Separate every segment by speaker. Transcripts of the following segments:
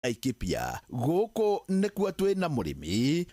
Speaker 1: Laikipia guku nikuo twina murimi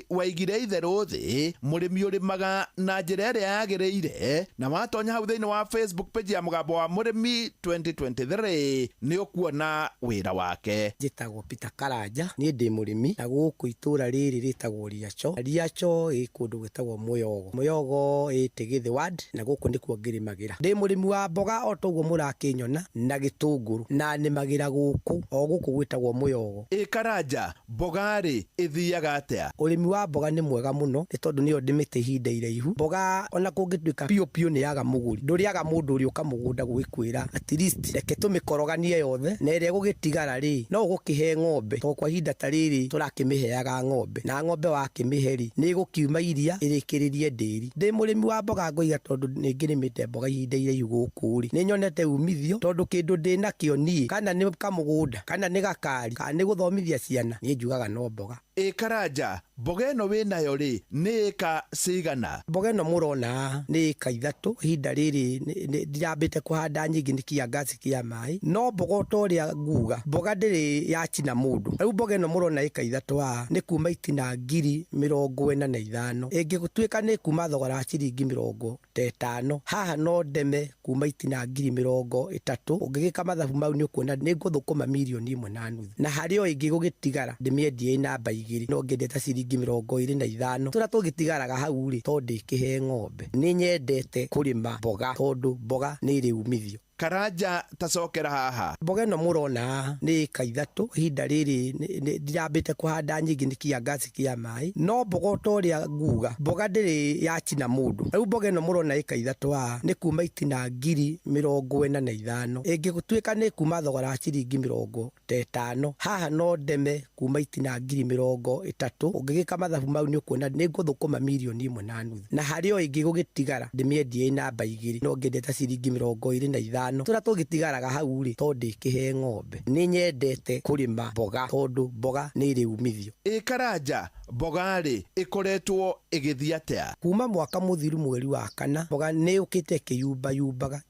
Speaker 1: waigire itherũ thi murimi urimaga na njira iria yagiriire na watonya hau thiini wa Facebook page ya Mugambo wa Murimi 2023 ni ukuona wira wake.
Speaker 2: Njitagwo Peter Karanja, ni ndi murimi na guku itura riri ritagwo Riacho i kundu gwitagwo Muyogo i Tigithi ward na guku nikuo ngirimagira. Ndi murimi wa mboga o toguo murakinyona na gitunguru na nimagira guku o guku gwitagwo Muyogo.
Speaker 1: Karanja, mboga ri ithiaga atia?
Speaker 2: Urimi wa mboga ni mwega muno ni tondu niyo ndimite ihinda iraihu. Mboga ona kungituika piu ni yaga muguri nduriaga mundu uri ukamugunda gwikwira at least reke tumikoroganie yothe na ire gugitigara ri no gukihe ng'ombe to kwa ihinda ta riri turakimiheaga ng'ombe na ng'ombe wakimiheri ni gukiuma iria irikiririe ndiri. Ndi murimi wa mboga ngoiga tondu ni ngirimite mboga ihinda iraihu guku ri ni nyonete umithio tondu kindu ndinakio ni kana ni kamugunda kana ni gakari kana ni guthomithia ciana ni njugaga no mboga.
Speaker 1: Karanja, mboga ino winayo ri ni eka cigana?
Speaker 2: Mboga ino murona ni eka 3 ihinda riri ndirambite kuhanda nyingi ni kiangazi kia mai no mboga toria nguga mboga ndiri yachina mundu. Riu mboga ino murona eka 3 ni kuma itina 45,000 ingigutuika ni kuma thogora ciringi 50 haha no ndeme kuma itina 30,000 ungigika mathabu mau ni ukuona ni nguthukuma milioni 1.5 na hario ingi gugitigara ndimiendie namba no ngendete ciringi 25 turia tugitigaraga hau ri tondu ikihe ng'ombe. Ni nyendete kurima mboga tondu mboga ni iri umithio.
Speaker 1: Karanja, tacokera haha.
Speaker 2: Mboga ino murona ni eka 3 ihinda riri ndirambite kuhanda nyingi ni kiangazi kia mai no mboga toria nguga mboga ndiri yachina mundu. Riu mboga ino murona eka 3 ni kuma itina 45,000 ingigutuika ni kuma thogora ciringi 50 haha no ndeme kuma itina 30,000 ungigika mathabu mau ni ukuona ni nguthukuma milioni 1.5 na hario ingi gugitigara ndimiendie namba 2 no ngendete ciringi 25 turia tugitigaraga hau ri tondu ikihe ng'ombe. Ni nyendete kurima mboga tondu mboga ni iri umithio.
Speaker 1: Karanja, mboga ri ikoretwo igithia atia?
Speaker 2: Kuma mwaka muthiru mweri wa kana mboga ni ukite ikiyumbaga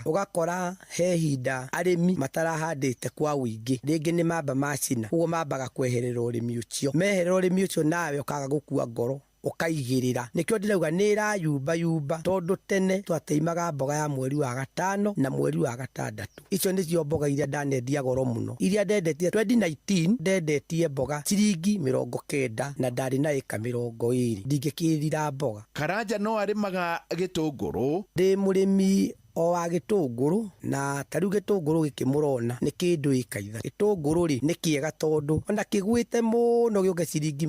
Speaker 2: ugakora he hinda arimi matarahandite kwa wingi ringi ni mamba macina uguo mambaga kweherera urimi ucio meherera urimi ucio nawe ukaga gukua ngoro ukaigirira. Nikio ndirauga ni irayumba tondu tene twateimaga mboga ya mweri wa gatano na mweri wa gatandatũ. Icio nicio mboga iria ndanendia goro muno. Iria ndendetie 2019 ndendetie mboga ciringi 90 na ndari na eka 20 ndingikirira mboga.
Speaker 1: Karanja no arimaga gitunguru?
Speaker 2: Ndi murimi o wa gitunguru na tariu gitunguru gikimurona ni kindu eka 3. Gitunguru ri ni kiega tondu ona kigwite muno gioge ciringi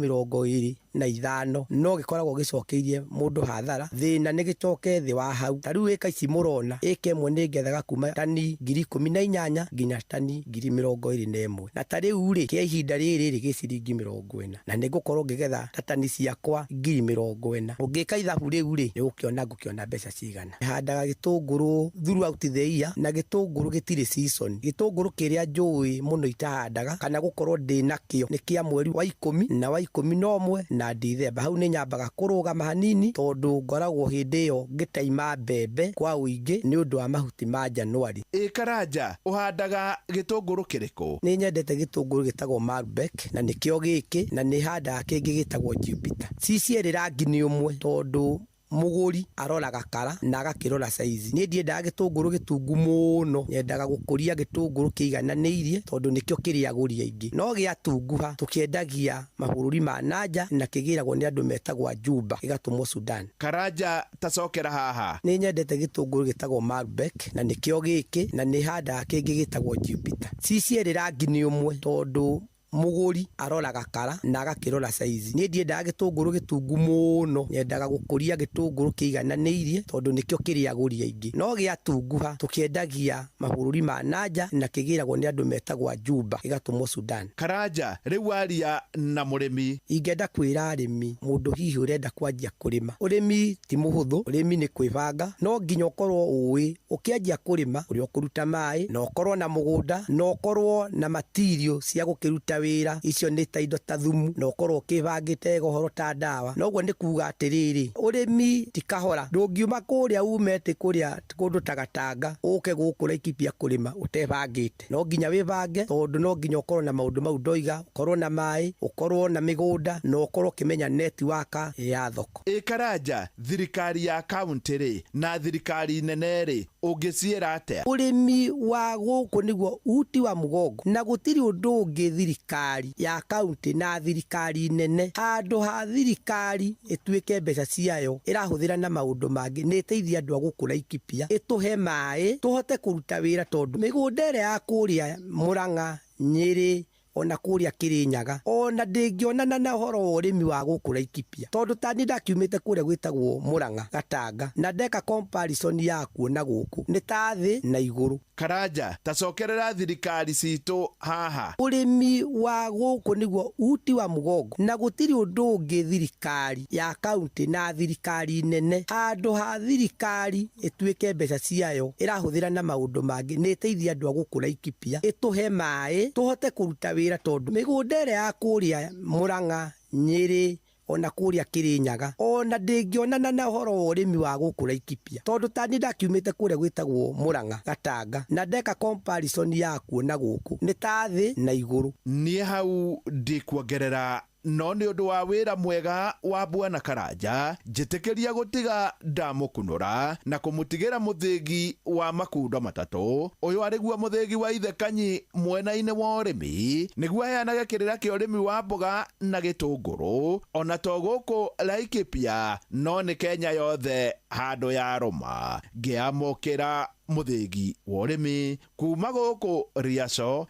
Speaker 2: 25 no gikoragwo gicokeirie mundu hathara thina ni gicoke thi wa hau. Tariu eka ici murona eka imwe ni ngethaga kuma tani 18,000 nginya tani 21,000 na tariu ri kia ihinda riri ri giciringi 40 na ni ngukorwo ngigetha tani ciakwa 40,000. Ungika ithabu riu ri ni gukiona mbeca cigana. Handaga gitunguru throughout the year na gitunguru gitire season. Gitunguru kiria njui muno itahandaga kana gukorwo ndinakio ni kia mweri wa 10 na wa 11 na Dithemba. Hau ni nyambaga kurugama hanini tondu ngoragwo hindi iyo ngitaima mbembe kwa wingi ni undu wa mahuti ma Januari.
Speaker 1: Karanja, uhandaga gitunguru kiriku?
Speaker 2: Ni nyendete gitunguru gitagwo Malbec na nikio giki na ni handaga kingi gitagwo Jupiter. Cicieri rangi ni umwe tondu muguri aroraga kara na agakirora size. Ni ndiendaga gitunguru gitungu muno, nyendaga gukuria gitunguru kiigananiirie tondu nikio kiriaguria ingi no giatunguha tukiendagia mabururi ma nanja na kigiragwo ni andu metagwa Juba gigatumwo Sudan.
Speaker 1: Karanja, tacokera haha.
Speaker 2: Ni nyendete gitunguru gitagwo Malbec na nikio giki na ni handaga kingi gitagwo Jupiter. Cicieri rangi ni umwe tondu muguri aroraga kara na agakirora size. Ni ndiendaga gitunguru gitungu muno, nyendaga gukuria gitunguru kiigananiirie tondu nikio kiriaguria ingi no giatunguha tukiendagia mabururi ma nanja na kigiragwo ni andu metagwa Juba gigatumwo Sudan.
Speaker 1: Karanja, riu aria na murimi
Speaker 2: ingenda kwira arimi mundu hihi urenda kwanjia kurima. Urimi ti muhuthu, urimi ni kwibanga no nginya ukorwo uwi ukianjia kurima uri ukuruta mai no ukorwo na mugunda no ukorwo na material cia gukiruta wĩra icio nĩ ta indo ta thumu na ũkorwo ũkĩbangĩte ũhoro ta ndawa noguo nĩ kuga atĩrĩrĩ ũrĩmi ti kahora ndũngiuma kũrĩa umete kũrĩa kũndũ ta Gatanga ũke gũkũ Laikipia kũrĩma ũtebangĩte no nginya wĩbange tondũ no nginya ũkorwo na maũndũ mau ndoiga ũkorwo na maĩ ũkorwo na mĩgũnda na ũkorwo ũkĩmenya netiwaka ya thoko.
Speaker 1: Karanja thirikari ya kaunti na thirikari nene ũngĩciĩra atĩa?
Speaker 2: Ũrĩmi wa gũkũ nĩguo uti wa mũgongo na gũtirĩ ũndũ ũngĩ thirikari ya kaunti na thirikari nene handũ ha thirikari ĩtuĩke mbeca ciayo ĩrahũthĩra na maũndũ mangĩ nĩ ĩteithia andũ a gũkũ Laikipia ĩtũhe maĩ tũhote kũruta wĩra tondũ mĩgũnda ĩrĩa ya kũrĩa Murang'a, Nyeri ona kũrĩa Kirinyaga ona ndĩngĩonana na ũhoro wa ũrĩmi wa gũkũ Laikipia tondũ tani ndakiumĩte kũrĩa gwĩtagwo Murang'a, Gatanga na ndeka comparison ya kuona gũkũ nĩ ta thĩ na igũrũ.
Speaker 1: Karanja tacokerera thirikari citũ haha.
Speaker 2: Ũrĩmi wa gũkũ nĩguo uti wa mũgongo na gũtirĩ ũndũ ũngĩ thirikari ya kaunti na thirikari nene handũ ha thirikari ĩtuĩke mbeca ciayo ĩrahũthĩra na maũndũ mangĩ nĩ ĩteithia andũ a gũkũ Laikipia ĩtũhe maĩ tũhote kũruta wĩra tondũ mĩgũnda ĩrĩa ya kũrĩa Murang'a, Nyeri ona kũrĩa Kirinyaga ona ndĩngĩonana na ũhoro wa ũrĩmi wa gũkũ Laikipia tondũ tani ndakiumĩte kũrĩa gwĩtagwo Murang'a, Gatanga na ndeka comparison ya kuona gũkũ nĩ ta thĩ na igũrũ.
Speaker 1: Niĩ hau ndĩkuongerera no nĩ ũndũ wa wĩra mwega wa Bwana Karanja njĩtĩkĩria gũtiga ndamũkunũra na kũmũtigĩra mũthĩgi wa makundo matatũ ũyũ arĩguo mũthĩgi wa ithe Kanyi mwena-inĩ wa ũrĩmi nĩguo aheanage kĩrĩra kĩa ũrĩmi wa mboga na gĩtũngũrũ ona to gũkũ Laikipia no nĩ Kenya yothe handũ ya rũma ngĩamũkĩra mũthĩgi wa ũrĩmi kuma gũkũ Riaco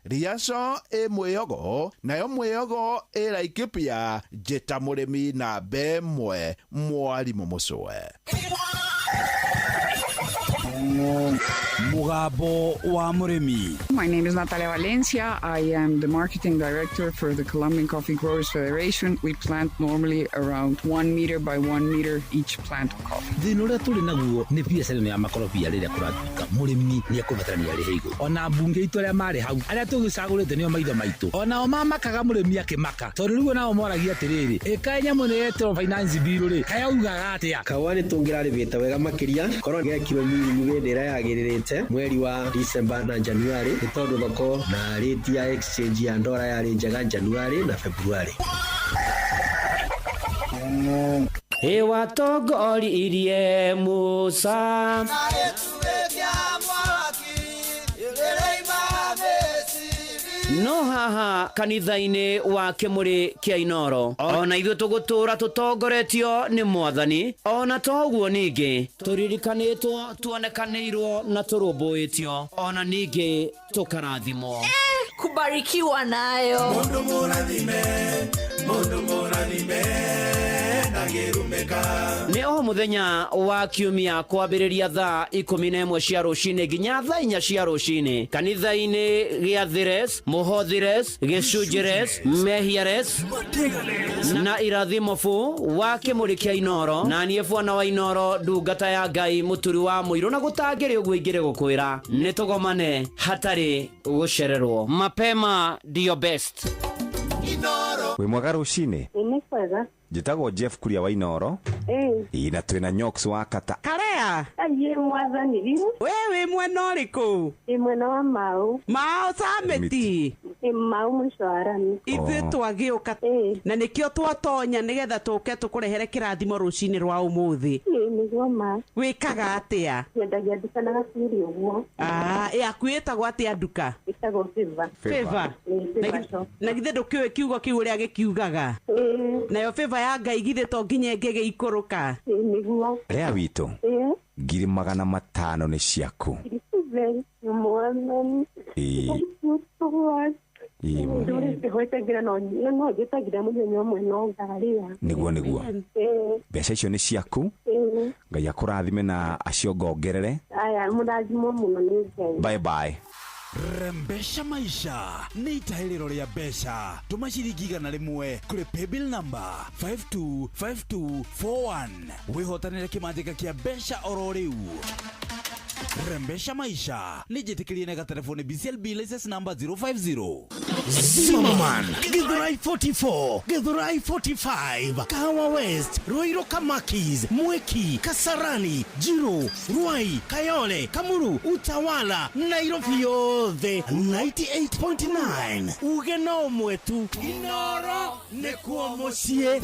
Speaker 1: ĩ Mwĩyogo nayo Mwĩyogo ĩ Laikipia njĩta mũrĩmi na mbemwe Mwarimũ Mũcwe.
Speaker 3: Mugambo wa Murimi.
Speaker 4: My name is Natalia Valencia. I am the marketing director for the Colombian Coffee Growers Federation. We plant normally around 1 meter by 1 meter each plant of coffee.
Speaker 3: Thĩna ũrĩa tũrĩ naguo nĩ biacara ya makorobia rĩrĩa kũratuĩka mũrĩmi nĩ ekũbatarania arĩ igũrũ. Ona mbunge itũ arĩa marĩ hau arĩa tũgĩcagũrĩte nĩo maitho maitũ. Onao mamakaga mũrĩmi akĩmaka. Tondũ rĩu nao moragia atĩrĩrĩ ĩka nyamũ nĩ yetwo finance bill rĩ kayaugaga atĩa.
Speaker 5: Kawa nĩ tũngĩrarĩbĩte wega makĩria korwo gekĩrwo mĩrimũ ĩrĩa yagĩrĩrĩte mweri wa December na January nĩ tondũ thoko na rate ya exchange ya ndora yarĩ njega January na February.
Speaker 6: Watongoririe Musa no haha kanitha-inĩ wa Kĩmũrĩ kĩa Inoro ona ithuĩ tũgũtũra tũtongoretio nĩ Mwathani ona toguo ningĩ tũririkanĩtwo tuonekanĩirwo na tũrũmbũĩtio ona ningĩ tũkarathimwo
Speaker 7: kubarikiwa nayo
Speaker 8: mundu mũrathime
Speaker 6: nĩ o mũthenya wa kiumia kwambĩrĩria thaa 11 cia rũcinĩ nginya thaa 4 cia rũcinĩ kanitha-inĩ gĩa Thires, Mũhothires, Gĩcunjĩres, Mehiares na Irathimofu wa Kĩmũrĩ kĩa Inoro na niĩ Bwana wa Inoro ndungata ya Ngai mũturi wa mũirũ na gũtangĩrĩ ũguo ingĩrĩ gũkwĩra nĩ tũgomane hatarĩ gũcererwo. Mapema ndio best.
Speaker 9: Wĩ mwega rũcinĩ?
Speaker 10: Nĩ kwega.
Speaker 9: Njĩtagwo Jeff Kuria wa Inoro. Na twĩna Nyox wa Kata.
Speaker 10: Karea. Aye Mwathani rĩu.
Speaker 11: Wewe mwena ũrĩkũ?
Speaker 10: Mwena wa Mau.
Speaker 11: Mau Sameti.
Speaker 10: Mau mũico wa rami.
Speaker 11: Ithuĩ twagĩũka na nĩkĩo twatonya nĩgetha tũke tũkũrehere kĩrathimo rũcinĩ rwa ũmũthĩ.
Speaker 10: Nĩguo ma.
Speaker 11: Wĩkaga atĩa?
Speaker 10: Nyendagia nduka na gaciri ũguo.
Speaker 11: Yaku ĩtagwo atĩa nduka?
Speaker 10: Ĩtagwo Favor.
Speaker 11: Na githĩ ndũkĩũĩ kiugo kĩu ũrĩa gĩkiugaga? Nayo Favor ya Ngai githĩ to nginya ĩngĩgĩikũrũka?
Speaker 10: Nĩguo.
Speaker 9: Rĩa witũ. 500 nĩ ciaku.
Speaker 10: Mwathani.
Speaker 9: Nĩguo mbeca icio nĩ ciaku. Ngai akũrathime na aciongongerere. Bye bye.
Speaker 3: Rembesha maisha nĩ itahĩrĩro rĩa mbeca tũma ciringi 100 kũrĩ paybill number 525241 wĩhotanĩre kĩmanjĩka kĩa mbeca oro rĩu.
Speaker 8: Rembesha maisha. Nijitikili nega telefoni BCLB license number 050.
Speaker 12: Zimmerman, Githurai 44, Githurai 45, Kahawa West, Ruiru Kamakis, Mweki, Kasarani, Jiro, Ruai, Kayole, Kamuru, Utawala, Nairobi yothe 98.9. Ugeno mwetu Inoro nekuo moshie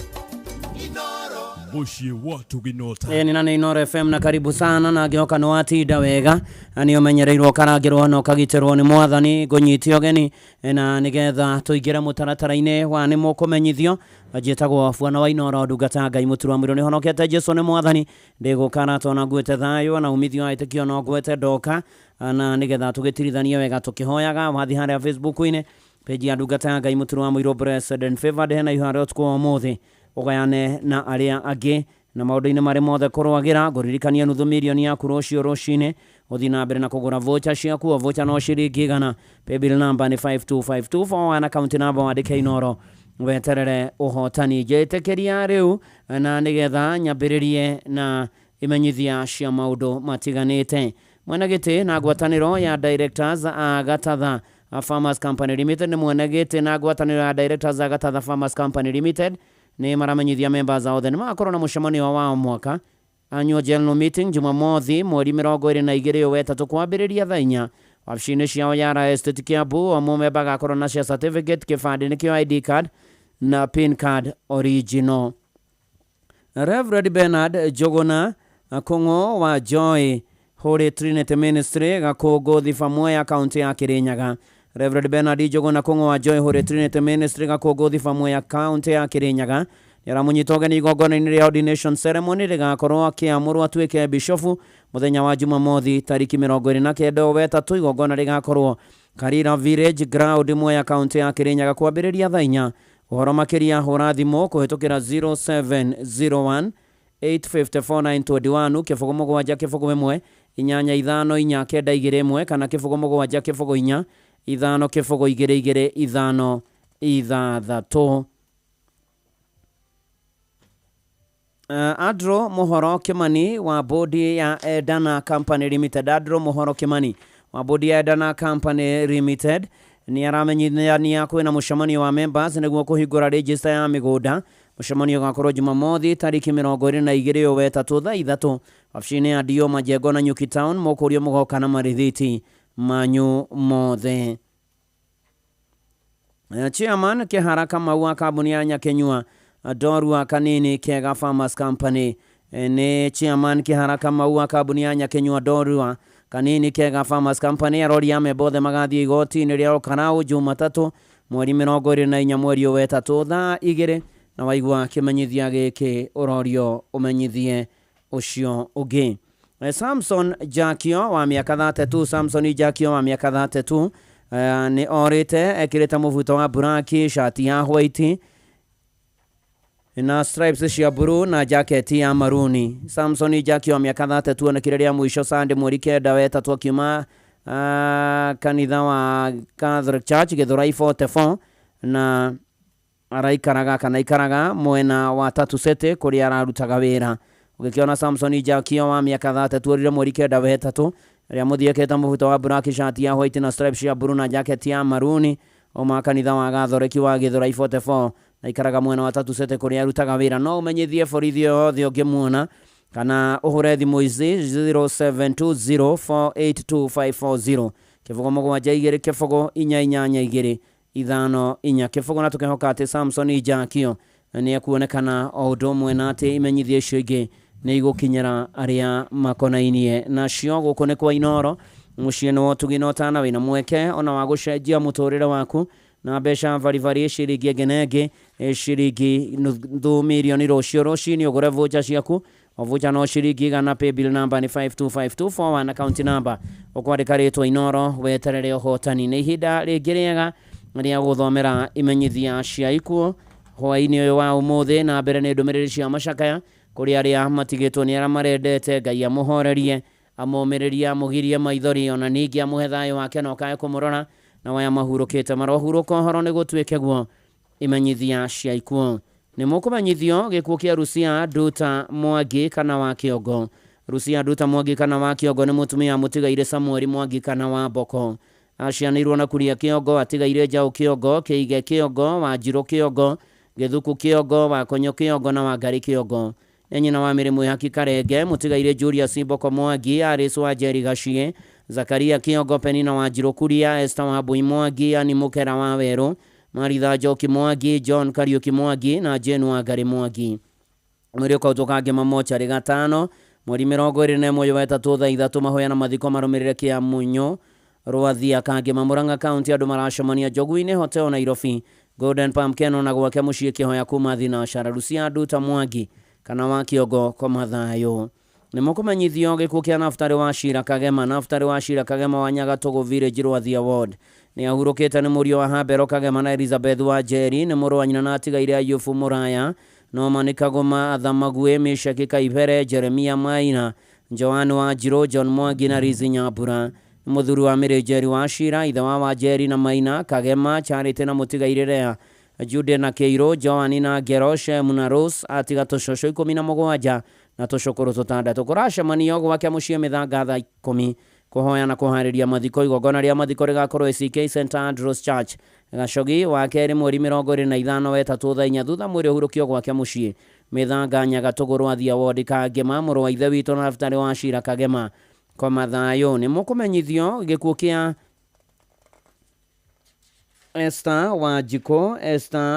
Speaker 13: Moshie watu ginota.
Speaker 6: Ni nane Inoro FM na karibu sana na gioka no atida wega ani omenyereirwo karagirwo no kagiterwo ni mwathani gonyitio geni na nigetha tuigira mutaratara-ine wa ni mukumenyithio ajitagwo Bwana wa Inoro ndungata Ngai muturwa mwiro ni honokete Jesu ni mwathani ndigukana tona ngwete thayo na umithio aitekio no ngwete ndoka na nigetha tugitirithania wega tukihoyaga wathi haria Facebook-ine page ya ndungata Ngai muturwa mwiro Blessed and Favored hena iharo tukwo muthi ugayane na aria age na maundu-ine mari mothe kurwagira nguririkania nuthu milioni yaku rucio rucine uthi na mbere na kugura voucher ciaku voucher no ciringi gana paybill number ni 52524 na account number wandike Inoro weterere uhotani jetekeria riu na nigetha nyambiririe na imenyithia cia maundu matiganite mwenagite na ngwataniro ya directors a Gatatha Farmers Company Limited ni mwenagite na ngwataniro ya directors a Gatatha Farmers Company Limited ni maramenyithia members ao theni makorwo na mucemanio wa mwaka annual general meeting Jumamothi mweri 22 wetatu kwambiriria thaa 4 wabici-ini ciao ya Estate Kiambu o mumemba agakorwo na cia certificate kibandi nikio ID card na pin card original. Reverend Bernard Jogona Kongo wa Joy Holy Trinity Ministry Gakongo thifa Mwea county ya Kirinyaga. Reverend Bernard Jogona Kongo wa Joy Holy Trinity Ministry Gakongo thifa Mwea county ya Kirinyaga yaramunyitoga ni igongona-ini ria ordination ceremony rigakorwo akiamurwo atuike bishofu muthenya wa Jumamothi tariki 29 wetatu igongona rigakorwo Karira Village Ground Mwea county ya Kirinyaga kwambiriria thaa 4 uhoro makiria hura thimu kuhitukira 0701 854 kifugo mugwanja kifugo 1 inyanya ithano inya kenda igire 1 kana kifugo mugwanja kifugo 4 ithano kifugo igire igire ithano ithathatu. Adro Mohoro Kimani wa bodi ya Edana Company Limited. Adro Mohoro Kimani wa bodi ya Edana Company Limited ni aramenyithania kwina mucemanio wa members niguo kuhingura register ya migunda. Mucemanio gakorwo Jumamothi tariki 22 wetatu thaa 3 wabici-ini ya Dio Majengo na Nyuki Town mukurio mugoka na marithiti manyu mothe. Chairman Kiharaka Maua kambuni ya Nyakenyua Dorua Kanini Kega Farmers Company ni chairman Kiharaka Maua kambuni ya Nyakenyua Dorua Kanini Kega Farmers Company aroria mebothe magathie igoti-ini ria Karau Jumatatu mweri 24 mweri wetatu thaa 2 na waigua kimenyithia giki urorio umenyithie ucio ugi. Samson Jakio wa miaka 32 Samson Jakio wa miaka 32 ni orite ekirita muvuto wa buraki shati ya white na stripes cia blue na jacket ya maruni. Samson Jakio wa miaka 32 na kireria mwisho Sunday mweri 9 wetatu akiuma kanitha wa Catholic Church Githurai 44 na araikaraga mwena wa Tatu City kuria ararutaga wira. Ugikiona Samson Jakio wa miaka 32 rire mweri 9 wetatu ria muthieketa muvuto wa black shirt ya white na stripes ya blue na jacket ya maruni o makanitha wa Catholic wa Githurai 44 na ikaraga mwena wa Tatu City kuria arutaga wira. No umenyithie borithio yothe ungimuona kana uhure thimu ici 0720482540 kifugo mugwanja igiri kifugo inya inyanya igiri ithano inya kifugo na tukihoka ati Samson Jakio ni ekuonekana o undu umwe na ati imenyithie icio ingi ni igukinyira aria makonainie na cio guku ni kwa Inoro muciĩ no tugina utana wina mweke ona wa gucenjia muturire waku na mbeca vari ciringi ngenenge ciringi nuthu milioni rucio rucini ugure voucher ciaku o voucher no ciringi gana paybill number ni 52524 na account number ukwandika ritwa Inoro weterere uhotani ni ihinda ringi riega ria guthomera imenyithia cia ikuo hwaini uyu wa umuthi na mbere ni ndumiriri cia macakaya kuri aria matigitwo ni ara marendete Ngai amuhorerie amomiriria mugirie maithori ona ningi amuhe thayo wake no kae kumurora na waya mahurukite marohuruka horo ni gutwike guo imenyithia cia ikuo ni mukumenyithio gikuo kia Rusia Nduta Mwangi kana wa Kiongo Rusia Nduta Mwangi kana wa Kĩongo nĩ mũtumia mũtigaire Samuel Mwangi kana wa Mboko. Acianĩirwo na Kuria Kĩongo, atigaire Njaũ Kĩongo, Kĩige Kĩongo, Wanjirũ Kĩongo, Gĩthuku Kĩongo, Wakonyo Kĩongo na Wangari Kĩongo. Nĩ nyina wa Mĩrĩ Mwĩhaki Karenge, mũtigaire Julius Mboko Mwangi, Aris wa Njeri Gacie, Zakaria Kĩongo, Penina Wanjirũ Kuria, Esther Wambui Mwangi, Ani Mũkera wa Werũ, Maritha Njoki Mwangi, John Kariuki Mwangi na Jane Wangari Mwangi. Mwĩrĩ ũkaũtũka ngĩma mochari gatano mweri 21 thaa 3 mahoya na mathiko marũmĩrĩre Kĩamunyo Rwathia Kangĩma Murang'a County. Andũ maracemania Njogu-inĩ Hotel Nairobi, Golden Palm Keno na gwake mũciĩ kĩhoya kuma thinacara. Rusia Nduta Mwangi kana wa Kĩongo koma thayũ. Nĩ mũkũmenyithio gĩkuũ kĩa Naftali Wachira Kagema. Naftali Wachira Kagema wa Nyagatogo Village Rwathia Ward nĩ ahurũkĩte nĩ mũriũ wa Habero Kagema na Elizabeth wa Njeri. Nĩ mũrũ wa nyina na atigaire Ayubu Mũraya, Norman Kagoma, Athamagwe, Meshaki Kaibere, Jeremia Maina, Joan Wanjirũ, John Mwangi na Rizi Nyambura. Mũthuri wa Mĩrĩ Njeri Wachira, ithe wa Wanjeri na Maina Kagema, Charity na mũtigaire Rea, Jude na Keiro, Joani na Ngero, Shemu na Rose, atiga tũcũcũ 17 na tũcũkũrũ 6. Kũracemania gwake mũciĩ mĩthanga thaa 10 kũhoya na kũharĩria mathiko. Igongona rĩa mathiko rĩgakorwo CK St Andrews Church Gacogi wa kerĩ mweri 25 thaa 4 thutha mwĩrĩ ũhurũkio gwake mũciĩ mĩthanga Nyagatogo Rwathia Ward. Kangĩma mũrũ wa ithe witũ Naftali Wachira Kagema koma thayũ. Nĩ mũkũmenyithio gĩkuũ kĩa Esther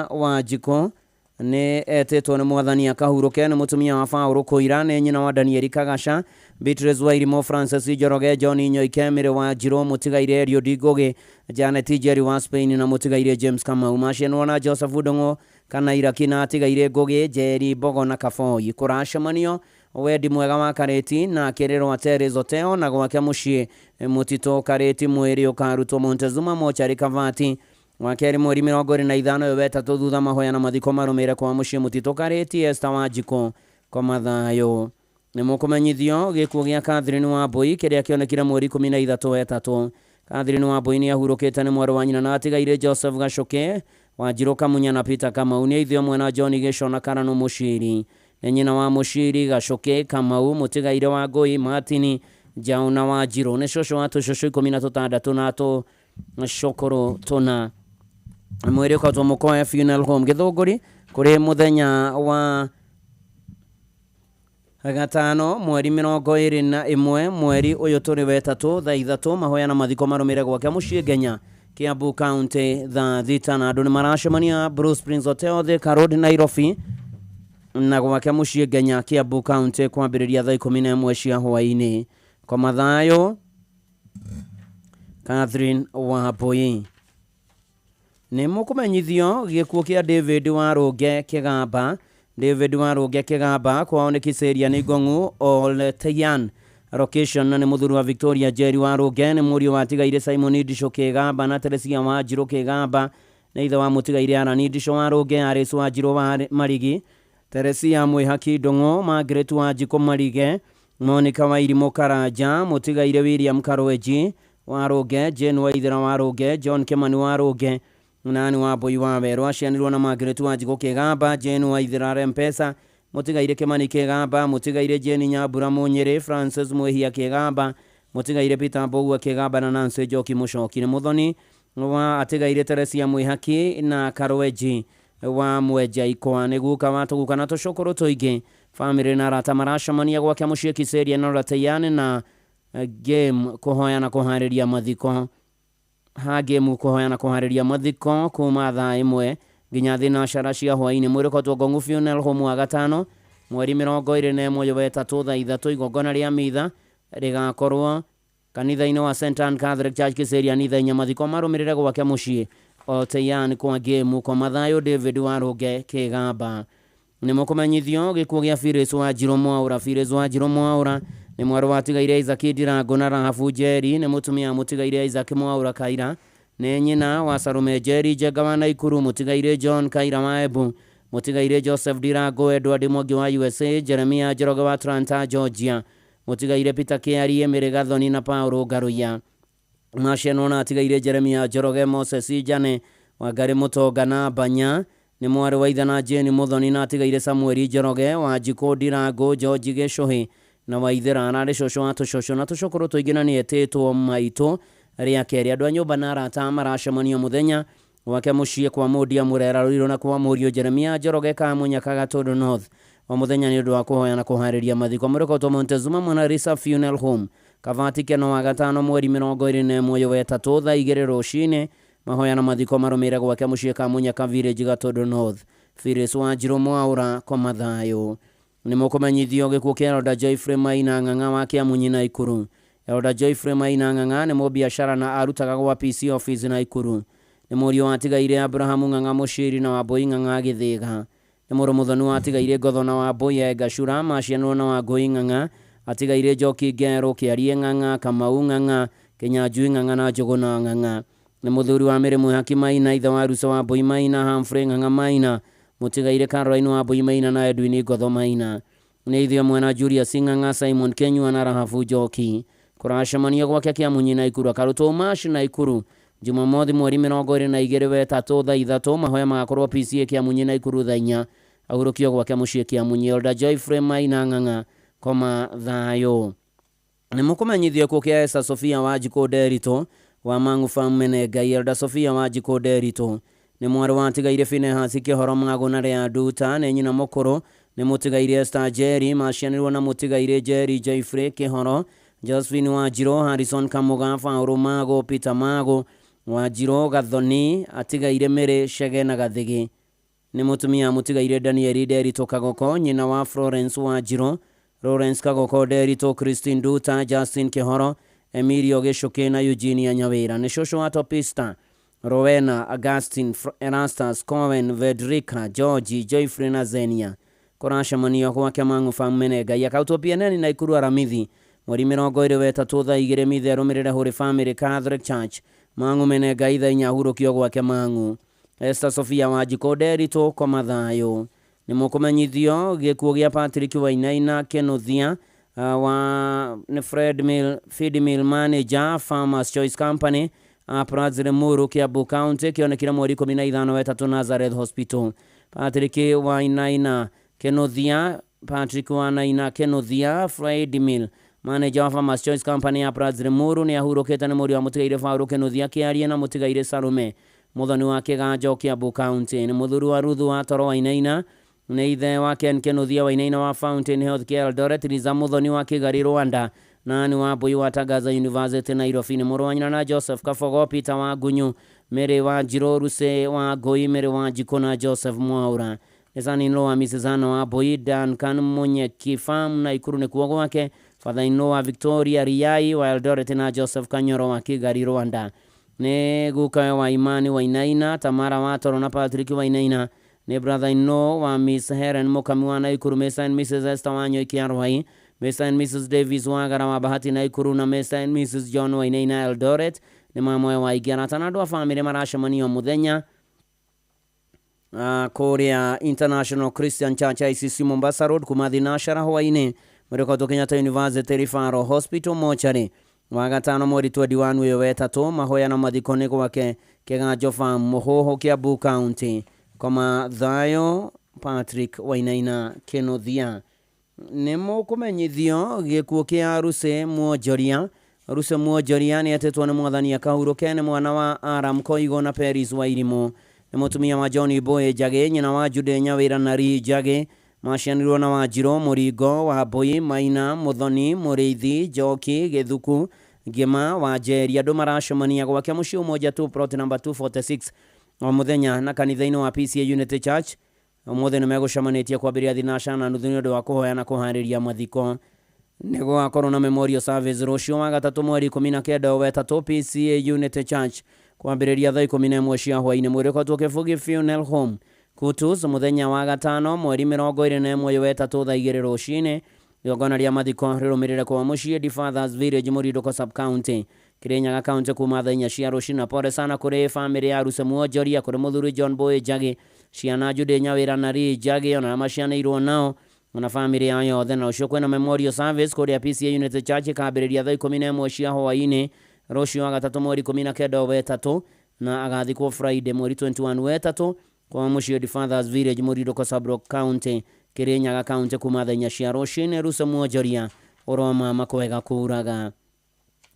Speaker 6: Wanjiko nĩ etĩtwo nĩ mwathani akahurũke. Nĩ mũtumia wa Paũlũ Kũira, nĩ nyina wa Danieli Kagasha, Beatrice Wairimo, Francis Njoroge, John Nyoike, Mĩrĩ wa Njirũ, mũtigaire Eliud Ngũgĩ, Janet Njeri wa Spain na mũtigaire James Kamau. Macianwo na Joseph Ndung'u kana Iraki na atigaire Ngũgĩ, Njeri, Mbogo na Kaboi. Kũracemanio wendi mwega wa Karĩti na kĩrĩro Teres Hotel na gwake mũciĩ Mũtitũ Karĩti. Mwĩrĩ ũkarutwo Montezuma mochari Kavati wa kerĩ mweri 25 thutha mahoya na mathiko marũmĩrĩre kwa mũciĩ Mũtitũ Karĩti. Esther Wanjiko koma thayũ. Nĩ mũkũmenyithio gĩkuũ gĩa Catherine Wambui kĩrĩa kĩonekire mweri 13. Catherine Wambui nĩ ahurũkĩte nĩ mwarĩ wa nyina na atigaire Joseph Gacoke, Wanjirũ Kamunya na Peter Kamau. Nĩ ithuĩ mwe na John Gĩco na Karanu Mũciri. Nĩ nyina wa Mũciri, Gacoke, Kamau, mũtigaire wa Ngũi, Martin, Njaũ na Wanjirũ. Nĩ cũcũ wa tũcũcũ 16 na tũcũkũrũ 4. Mwĩrĩ ũkatwo Mũkoe Funeral Home Gĩthũngũri kũrĩ mũthenya wa gatano mweri 21 mweri ũyũ tũrĩ wetatũ thaa 3 mahoya na mathiko marũmĩrĩre gwake mũciĩ Ngenya, Kiambu County thaa 6. Na andũ nĩ maracemania Bruce Prince Hotel Thika Road Nairobi na gwake mũciĩ Ngenya, Kiambu County kwambĩrĩria thaa 11 cia hwaĩ-inĩ. Koma thayũ Catherine Wambui. Nĩ mũkũmenyithio gĩkuũ kĩa David Warũnge Kĩgamba. David Warũnge Kĩgamba kwao nĩ Kĩcĩria nĩ Ngong'u Olteyan location na nĩ mũthuri wa Victoria Njeri Warũnge. Nĩ mũriũ wa tigaire Simon Ndisho Kĩgamba na Teresia Wanjirũ Kĩgamba. Nĩ ithe wa mũtigaire Aran Ndisho Warũnge, Aris Wanjirũ wa Marigi, Teresia Mwĩhaki Ndung'u, Margaret Wanjikũ Marige, Monica Wairimũ Karanja, mũtigaire William Karwenji Warũnge, Jane Waithera Warũnge, John Kimani Warũnge, Nani Wambui wa Werũ. Acianĩrwo na Margaret Wanjikũ Kĩgamba, Jane Waithera Mpesa, mũtigaire Kimani Kĩgamba, mũtigaire Jane Nyambura Mũnyĩrĩ, Francis Mwĩhia Kĩgamba, mũtigaire Peter Mbogua Kĩgamba na Nancy Njoki Mũcoki. Nĩ mũthoni wa atigaire Teresia Mwĩhaki na Karwenji wa Mwenja Ikwa. Nĩ guka wa tũguka na tũcũkũrũ tũingĩ. Famĩlĩ na arata maracemania gwake mũciĩ Kĩcĩria na Olteyan na game kũhoya na kũharĩria mathiko. Game kũhoya na kũharĩria mathiko kuma thaa 1 nginya thinacara cia hwaĩ-inĩ. Mwĩrĩ ũkatwo Ngong'u Funeral Home wa gatano mweri 21 thaa 3. Igongona rĩa mitha rĩgakorwo kanitha-inĩ wa St Anne Catholic Church Kĩcĩria ni thaa 4. Mathiko marũmĩrĩre gwake mũciĩ Olteyan kwa game koma thayũ. David Warũnge Kĩgamba. Nĩ mũkũmenyithio gĩkuũ gĩa Phyllis Wanjirũ Mwaũra. Phyllis Wanjirũ Mwaũra nĩ mwarĩ wa tigaire Isaac Ndirango na Rahabu Njeri. Nĩ mũtumia mũtigaire Isaac Mwaũra Kaira. Nĩ nyina wa Sarume Njeri Njenga wa Naikuru, mũtigaire John Kaira wa Embu, mũtigaire Joseph Ndirango, Edward Mwangi wa USA, Jeremia Njoroge wa Atlanta Georgia, mũtigaire Peter Kĩarie, Mĩrĩ Gathoni na Paũlũ Ngaruya. Macianwo na atigaire Jeremia Njoroge, Moses Njane, Wangari Mũtonga na Banya. Nĩ mwarĩ wa ithe na Jane Mũthoni na atigaire Samuel Njoroge, Wanjikũ Ndirango, George Gĩcũhĩ na waithera na ricocwo atucocwo na tucokoro tuingina ni etetwo maito ria keri andu a nyumba na arata maracemania muthenya wake muciĩ kwa Mũndia Mũrera Rũirũ na kwa Mũriũ Jeremia Njoroge Kamunyaka Gatundu North wa muthenya ni ũndũ wa kũhoya na kũharĩria mathiko mũrekoto Montezuma Mona Lisa Funeral Home Kabati keno wa gatano mweri 21 wa gatatu thaa 2 rũcinĩ mahoya na mathiko marũmĩrĩre gwake muciĩ Kamunyaka Village Gatundu North. Phyllis Wanjiru Mwaura kwa thayo nĩ mũkũmenyithio gĩkuũ kĩa Elder Joyfrey Maina Ng'ang'a wa Kĩamunyi na Ikuru. Elder Joyfrey Maina Ng'ang'a nĩ mũbiacara na arutaga gwa PC office na Ikuru. Nĩ mũriũ watigaire Abrahamu Ng'ang'a Mũciri na Wambui Ng'ang'a Gĩthĩga. Nĩ mũrũ mũthoni watigaire Ngotho na Wambui Gacura Maciano na Wangui Ng'ang'a atigaire Njoki Ngerũ Kĩarie Ng'ang'a Kamau Ng'ang'a Kĩnyanjui Ng'ang'a na Njũgũna Ng'ang'a. Nĩ mũthuri wa Mĩrĩ Mũhaki Maina ithe wa Rusa Wambui Maina Humphrey Ng'ang'a Maina mutigaire Caroline Wambui Maina na Edwin Ngotho Maina. Nĩ ithe mwena Julius Ng'ang'a Simon Kenyua na Rahabu Njoki. Kũracemania gwake Kĩamunyi na Ikuru akarutwo maci na Ikuru Jumamothi mweri 22 wa gatatu thaa 3 mahoya magakorwo PCA Kĩamunyi na Ikuru thaa 4 ahurũkio gwake muciĩ Kĩamunyi. Elder Joyfrey Maina Ng'ang'a koma thayo. Nĩ mũkũmenyithio gĩkuũ kĩa Esther Sophia Wanjiku Nderito wa Mang'u Farm Menengai. Elder Sophia Wanjiku Nderito nĩ mwarĩ watigaire Finehas Kĩhoro Mang'u na Rĩa Nduta nĩ nyina mũkũrũ nĩ mũtigaire Esther Jerry macianĩrwo na mũtigaire Jerry Joyfrey Kĩhoro Josephine Wanjiru Harrison Kamuga Faũrũ Mago Peter Mago Wanjiru Gathoni atigaire Mĩrĩ Chege na Gathigi. Nĩ mũtumia mũtigaire Daniel Nderito Kagoko nyina wa Florence Wanjiru Lawrence Kagoko Nderito Christine Nduta Justin Kĩhoro Emilio Gĩcũkĩ na Eugenia Nyawĩra. Nĩ cũcũ wa Topista Rowena Augustine Erastus Cohen Vedrika George Joyfrey na Zenia. Kũracemania gwake Mang'u Farm Menengai akautwo PNN na Ikuru Aramithi mweri 23 wa gatatu thaa 2 mithe arũmĩrĩre Holy Family Catholic Church Mang'u Menengai thaa 4 ahurũkio gwake Mang'u. Esther Sophia Wanjiku Nderito kwa thayo. Nĩ mũkũmenyithio gĩkuũ gĩa Patrick Wainaina Kĩnuthia wa Feed Mill Manager Farmers Choice Company Brazil Muru Kiambu County kĩonekire mweri 15 wa gatatu Nazareth Hospital. Patrick Wainaina Kĩnuthia Patrick Wainaina Kĩnuthia Feed Mill Manager wa Farmers Choice Company ya Brazil Muru nĩ ahurũkĩte nĩ mũriũ wa mũtigaire Faũrũ Kĩnuthia Kĩarie na mũtigaire Sarume mũthoni wa Kĩganjo Kiambu County. Nĩ mũthuri wa Ruthu wa Toro Wainaina nĩ ithe wa Ken Kĩnuthia Wainaina wa Fountain Health Care Eldoret Liza mũthoni wa Kĩgari Rwanda na ni Wambui wa Tagaza University Nairobi. Nĩ mũrũ wa nyina na Joseph Kabogo Peter wa Gunyu Mĩrĩ wa Njirũ Ruse wa Ngũi Mĩrĩ wa Njiko na Joseph Mwaura. Nĩ son-in-law wa Mrs. Anna wa Mbui Duncan Munyeki Farm na Ikuru nĩkuo gwake. Father-in-law wa Victoria Riai wa Eldoret na Joseph Kanyoro wa Kĩgari Rwanda. Nĩ guka wa Imani Wainaina Tamara wa Toro na Patrick Wainaina. Nĩ brother-in-law wa Miss Helen Mukami wa Naikuru Mr. and Mrs. Esther Wanyo Kiarwai Mr. and Mrs. Davis Wagara wa Bahati Naikuru na Mr. and Mrs. John Wainaina Eldoret. Nĩ mamoya wa Igiarata na andũ a family maracemania mũthenya Korea International Christian Church ICC Mombasa Road kuma thinashara hwainĩ mũrekoto Kenyatta University Referral Hospital mochari wa gatano mweri 21 wa gatatu mahoya na mathiko nĩ gwake Kĩganjo Farm Mũhũhũ Kiambu County koma thayo. Patrick Wainaina Kĩnuthia. Nĩ mũkũmenyithio gĩkuũ kĩa Ruse Mwonjoria. Ruse Mwonjoria nĩ atetwo nĩ mwathani akahurũke nĩ mwana wa Aram Koigo na Peris Wairimu. Nĩ mũtumia wa John Boy Njage nyina wa Jude Nyawĩra na Ri Njage macianĩrwo na Wanjiru Mũringo wa Mbui Maina Mũthoni Mũrĩithi Njoki Gĩthuku Ngĩma wa Njeri. Andũ maracemania gwake mũciĩ Umoja 2 plot number 246 o mũthenya na kanitha-inĩ wa PCA Unity Church. Ũmũthĩ nĩ megũcemanĩtie kwambĩrĩria thinacara na nuthu nĩ ũndũ wa kũhoya na kũharĩria mathiko. Nĩ gũgakorwo na memorial service rũciũ wa gatatu mweri 19 wa gatatu PCA Unity Church kwambĩrĩria thaa 11 cia hwainĩ. Mũrekotwo Kĩbugi Funeral Home Kutus mũthenya wa gatano mweri 21 wa gatatu thaa 2 rũcinĩ. Igongona rĩa mathiko rĩrũmĩrĩre kwa mũciĩ Fathers Village Mũrindũko Sub County Kirinyaga County kuma thaa 4 cia rũcinĩ. Pole sana kũrĩ family ya Ruse Mwonjoria kũrĩ mũthuri John Boy Njagi ciana Jude Nyawĩra na Ri Njagi ona macianĩirwo nao na family ya yothe. Na ũcio kwĩna memorial service kũrĩa PCA Unity Church ĩkambĩrĩria thaa 11 cia hwainĩ rũciũ wa gatatu mweri 19 wa gatatu na agathikwo Friday mweri 21 wa gatatu kwa mũciĩ Fathers Village Mũrindũko Sub County Kirinyaga County kuma thaa 4 cia rũcinĩ. Ruse Mwonjoria oroma makwega kuraga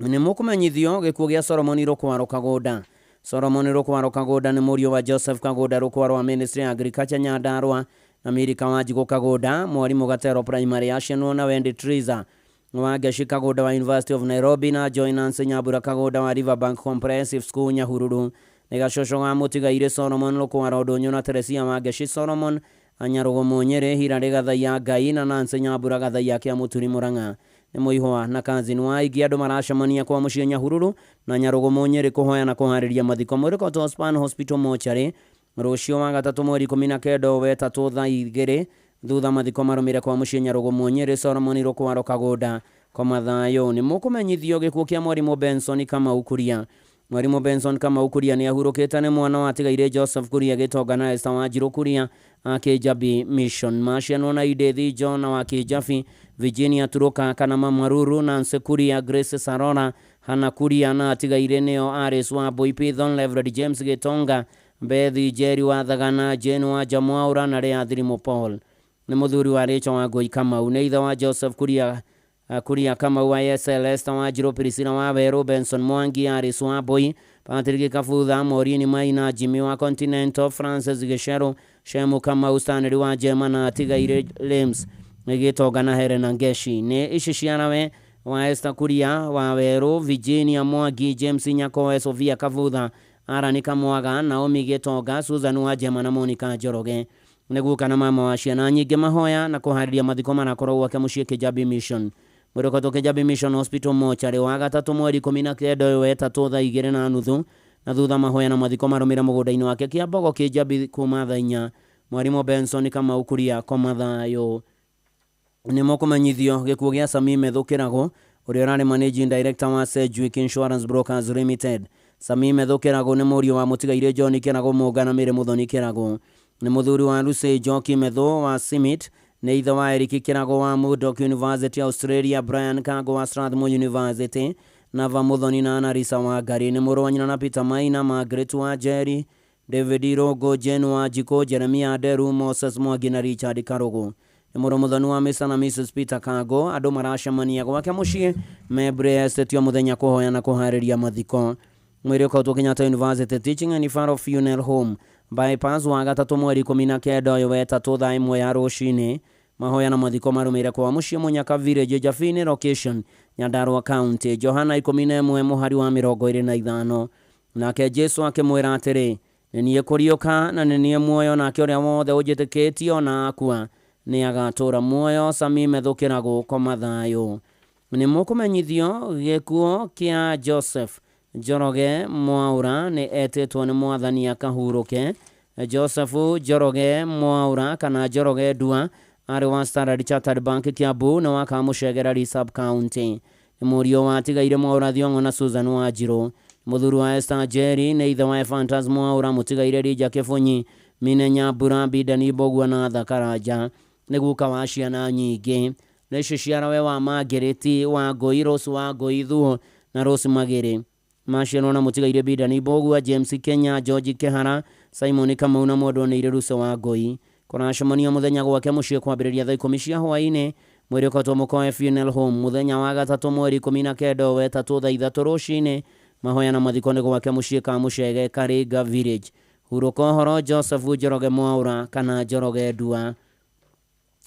Speaker 6: nĩ mũkũmenyithio gĩkuũ gĩa Solomon Rũkwaro Kagoda. Solomon Rũkwaro Kagoda nĩ mũriũ wa Joseph Kagoda Rũkwaro wa Ministry ya Agriculture Nyandarua na Mirika Wanjigũ Kagoda, mwarimũ Gatero Primary Aciarwo na Wendy Triza wa Geshi Kagoda wa University of Nairobi na Joy Nancy Nyambura Kagoda wa Riverbank Comprehensive School Nyahururu. Nĩ gacũcũ ga mũtigaire Solomon Rũkwaro Ndũnyũ na Teresia wa Geshi Solomon Anyarugumu Nyeri Hirarĩ Gathaia Ngai na Nancy Nyambura Gathaia kĩa Mũturi Mũrang'a. Nĩ mũihwa na kanzini wa ingĩ andũ maracemania kwa mũciĩ Nyahururu na Nyarugumu Nyeri kũhoya na kũharĩria mathiko Mũrĩko Span Hospital Mortuary rũciũ wa gatatũ mweri 19 wetatũ thaa 2 thutha mathiko marũmĩre kwa mũciĩ Nyarugumu Nyeri Solomon Rũkwaro Kagoda komathayo. Nĩ mũkũmenyithio gĩkuũ kĩa mwarimũ Benson Kamau Kuria. Mwarimũ Benson Kamau Kuria nĩ ahurũkĩte nĩ mwana wa tigaire Joseph Kuria Gĩtonga na Esther Wanjirũ Kuria Kĩjabi Mission. Macianwo na Idethi John wa Kĩjabi, Virginia Turuka kana Mamaruru, Nancy Kuria, Grace Sarora, Hana Kuria na tigaire nĩo Aris wa Boipithon, Reverend James Gĩtonga, Bethi Jerry wa Thagana, Jane wa Jamwaura na Rea Thirimo Paul. Nĩ mũthuri wa Rachel wa Ngũi Kamau. Nĩ ithe wa Joseph Kuria Kamau wa SLS wa Njirũ, Priscilla wa Weru, Benson Mwangi, Aris wa Boi, Patrick Kabutha, Morini Maina, Jimmy wa Continental, Francis Gĩcero, Shemu Kamau, Stanley wa Jema na tigaire Limbs Gĩtonga na Helena Ngeshi. Nĩ ici ciarawe wa Esther Kuria wa Weru, Virginia Mwangi, James Nyakoe, Sofia Kabutha, Arani Kamwaga, Naomi Gĩtonga, Susan wa Jema na Monica Njoroge. Nĩguo kana mama wa ciana nyingĩ mahoya na kũharĩria mathiko marakorwo gwake mũciĩ Kĩjabi Mission. Mũrĩko Kĩjabi Mission Hospital Mortuary wa gatatũ mweri 19 wetatũ thaa 2:30 na thutha mahoya na mathiko marũmĩre mũgũnda-inĩ wake Kĩambogo Kĩjabi kuma thaa 4. Mwarimũ Benson Kamau Kuria komathayo. Nĩ mũkũmenyithio gĩkuũ gĩa Sami Methũkĩragwo ũrĩa ũrarĩ Managing Director wa Sedgwick Insurance Brokers Limited. Sami Methũkĩragwo nĩ mũriũ wa mũtigaire John Kĩragũ Mũnga na Mĩrĩ Mũthoni Kĩragũ. Nĩ mũthuri wa Lucy Njoki Metho wa Simit. Nĩ ithe wa Eric Kĩragũ wa Murdoch University Australia, Brian Kago wa Strathmore University, Nava Mũthoni na Anarisa wa Ngari. Nĩ mũrũ wa nyina na Peter Maina, Margaret wa Jerry, David Irogo, Jen wa Njiko, Jeremia Nderu, Moses Mwangi na Richard Karũgũ. Nĩ mũrũ mũthoni wa Mr. na Mrs. Peter Kago. Andũ maracemania gwake mũciĩ Mebre Estate mũthenya kũhoya na kũharĩria mathiko. Mwĩrĩ ũkautwo Kenyatta University Teaching and Referral Funeral Home bypass wa gatatũ mweri 19 wetatũ thaa 1 ya rũcinĩ. Mahoya na mathiko marũmĩre kwa mũciĩ Mũnyaka Village, Jafini Location, Nyandarua County. Johana 11 mũhari wa 25. Nake Jesu akĩmwĩra atĩrĩ, nĩ niĩ kũriũka na nĩ niĩ muoyo, nake ũrĩa wothe ũnjĩtĩkĩtie ona akua nĩ agatũũra muoyo. Sami Methũkĩragwo komathayo. Nĩ mũkũmenyithio gĩkuũ kĩa Joseph Njoroge Mwaura nĩ etĩtwo nĩ mwathani akahurũke. Joseph Njoroge Mwaura kana Njoroge Ndua arĩ wa Standard Chartered Bank Kiambu na wa Kamucegera Sub County. Nĩ mũriũ wa tigaire Mwaura Thiong'o na Susan Wanjirũ. Mũthuri wa Esther Jerry nĩ ithe wa Ephantus Mwaura, mũtigaire Rija Kĩbũnyi, Mine Nyambura, Bidani Mbogua na Thakaraja. Nĩ guka wa ciana nyingĩ. Nĩ ici ciarawe wa Margaret wa Ngũi, Rose wa Ngũi Thuo na Rose Magĩrĩ. Maciarwo na mũtigaire Bidani Mbogua, James Kenya, George Kehara, Simon Kamau na Mwendwa Ruse wa Ngũi. Kũracemania mũthenya gwake mũciĩ kwambĩrĩria thaa 10 cia hwaĩ-inĩ. Mwĩrĩ ũkautwo Mũkoe Funeral Home mũthenya wa gatatũ mweri 19 wetatũ thaa 3 rũcinĩ. Mahoya na mathiko nĩ gwake mũciĩ Kamucege Karinga Village. Hurũka ũhoro Joseph Njoroge Mwaura kana Njoroge Ndua.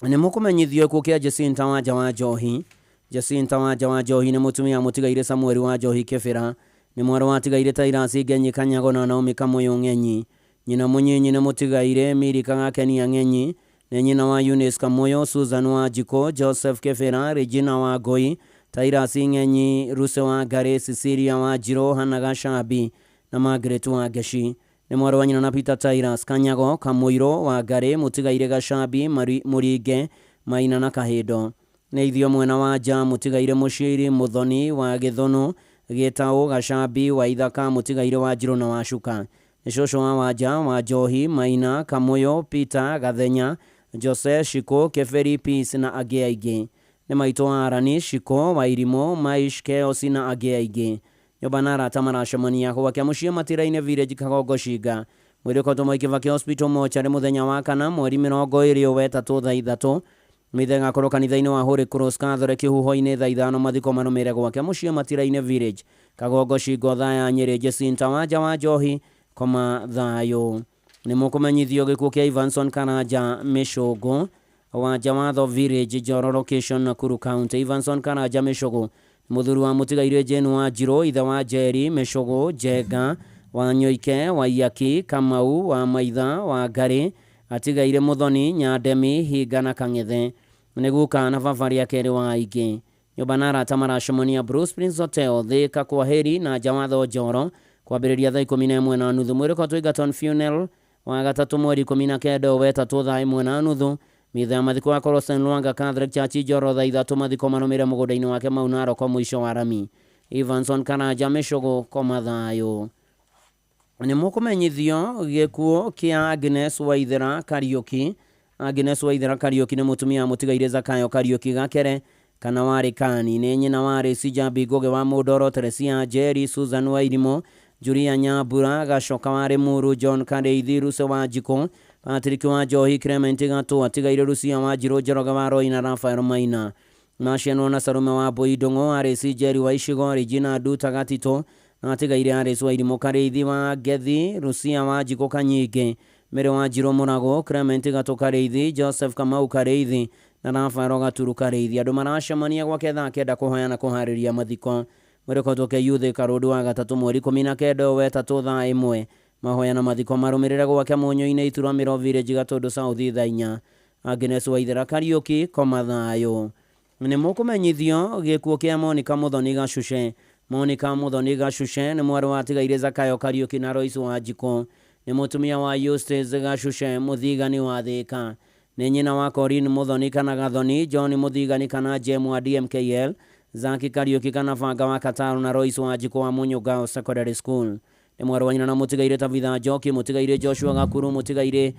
Speaker 6: Nĩ mũkũmenyithio gĩkuũ kĩa Jacinta Wanja wa Njohi. Jacinta Wanja wa Njohi nĩ mũtumia mũtigaire Samuel wa Njohi Kĩbĩra. Nĩ mwarĩ wa tigaire Tairas Ngenyi Kanyago na Naomi Kamũyũ Ng'enyi. Nyina mũnyinyi nĩ mũtigaire Mirika Gakenia Ng'enyi. Nĩ nyina wa Eunice Kamũyũ, Susan wa Njiko, Joseph Kĩbĩra, Regina wa Ngũi, Tairas Ng'enyi, Ruse wa Ngari, Cecilia wa Njirũ, Hana Gacambi na Margaret wa Ngeshi. Nĩ mwarĩ wa nyina na Peter Tairas Kanyago Kamũirũ wa Ngari, mũtigaire Gacambi, Mũringe, Maina na Kahĩndo. Nĩ ithio mwena wa nja mũtigaire Mũciri Mũthoni wa Gĩthũnũ, Gĩtaũ Gacambi wa Ithaka, mũtigaire wa Njirũ na wa Cuka. Nĩ cũcũ wa Wanja wa Njohi, Maina, Kamũyũ, Peter Gathenya, Jose Shiko, Keberi Peace na angĩ aingĩ. Nĩ maitũ wa Arani Shiko wa Irimũ, Maish Chaos na angĩ aingĩ. Nyũmba na arata maracemania gwake mũciĩ Matira-inĩ Village Kagongo Shinga. Mwĩrĩ ũkautwo Mwai Kĩbakĩ Hospital Mortuary mũthenya wa kana mweri 20 wetatũ thaa 3. mithenga korwo kanitha-inĩ wa Holy Cross Catholic Kihuho-inĩ thaa 5 mathiko marũmĩrĩre gwake mũciĩ Matira-inĩ Village Kagongo Shingo Thaya Nyeri Jacinta Wanja wa Njohi koma thayũ. Nĩ mũkũmenyithio gĩkuũ kĩa Evanson Karanja Mĩcũgũ wa Jawatho Village Njoro Location Nakuru County. Evanson Karanja Mĩcũgũ mũthuri wa mũtigairĩ Jane wa Njirũ ithe wa Njeri Mĩcũgũ Njenga wa Nyoike wa Iyaki Kamau wa Maitha wa Ngari atigaire Muthoni Nyandemi Hinga na Kang'ethe nĩguka na baba rĩa kerĩ wa Aingĩ. Nyũmba na arata maracemania Bruce Prince Hotel Thika Kwaheri na Jawatho Njoro kwambĩrĩria thaa 11:30 mwĩrĩ kwa Twigaton Funeral wa gatatũ mweri 19 wetatũ thaa 1:30 mitha ya mathiko akorwo St. Lwanga Catholic Church Njoro thaa 3 mathiko marũmĩrĩre mũgũnda-inĩ wake mau Narok mũico wa rami. Evanson Karanja Mĩcũgũ koma thayũ. Nĩ mũkũmenyithio gĩkuũ kĩa Agnes Waithera Kariuki. Agnes Waithera Kariuki nĩ mũtumia wa mũtigairĩ Zakayo Kariuki Gakere kana warĩ Kani, nĩ nyina wa Rĩci Njambi Ngũgĩ wa Mũndoro, Teresia Njeri, Susan Wairimũ, Julia Nyambura, Gacoka wa Rĩmuru, John Kareithi, Ruse wa Njiko, Patrick wa Njohi, Clement Gatũ, atigaire Rucia wa Njirũ, Njoroge wa Roi na Rafael Maina. Macianwo na Sarume wa Mbũi Ndũng'ũ, Arĩci Njeri wa Icigo, Regina Nduta Gatito, na atigaire Arĩci Wairimũ, Kareithi wa Ngethi, Rucia wa Njiko Kanyingĩ, Mere wa Njirũ Mũrago, Clement Gatũ Kareithi, Joseph Kamau Kareithi na Rafael Gaturu Kareithi. Andũ maracemania gwake thaa 9 kũhoya na kũharĩria mathiko. Mwerekotoke Youth Karodu wa gatatũ mweri 19 wetatũ thaa 1 mahoya na mathiko marũmĩrĩre gwake Mũnyũ-inĩ Ituramĩro Village Gatũndũ South thaa 4. Agnes Waithera Kariuki koma thayũ. Nĩ mũkũmenyithio gĩkuũ kĩa Monica Muthoni Gacuce. Monica Muthoni Gacuce nĩ mwarĩ wa atigaire Zakayo Kariuki na Royce wa Njiko. Nĩ mũtumia wa Eustace Gacuce mũthigani wa Thika. Nĩ nyina wa Corinne Muthoni kana Gathoni, John Mũthigani kana Jem wa DMKL, Zaki Kariuki kana Banga wa Kataru na Royce wa Njiko wa Munyũngao Secondary School. Nĩ mwarĩ wa nyina na mũtigaire Tabitha Njoki, mũtigaire Joshua Gakuru, mũtigaire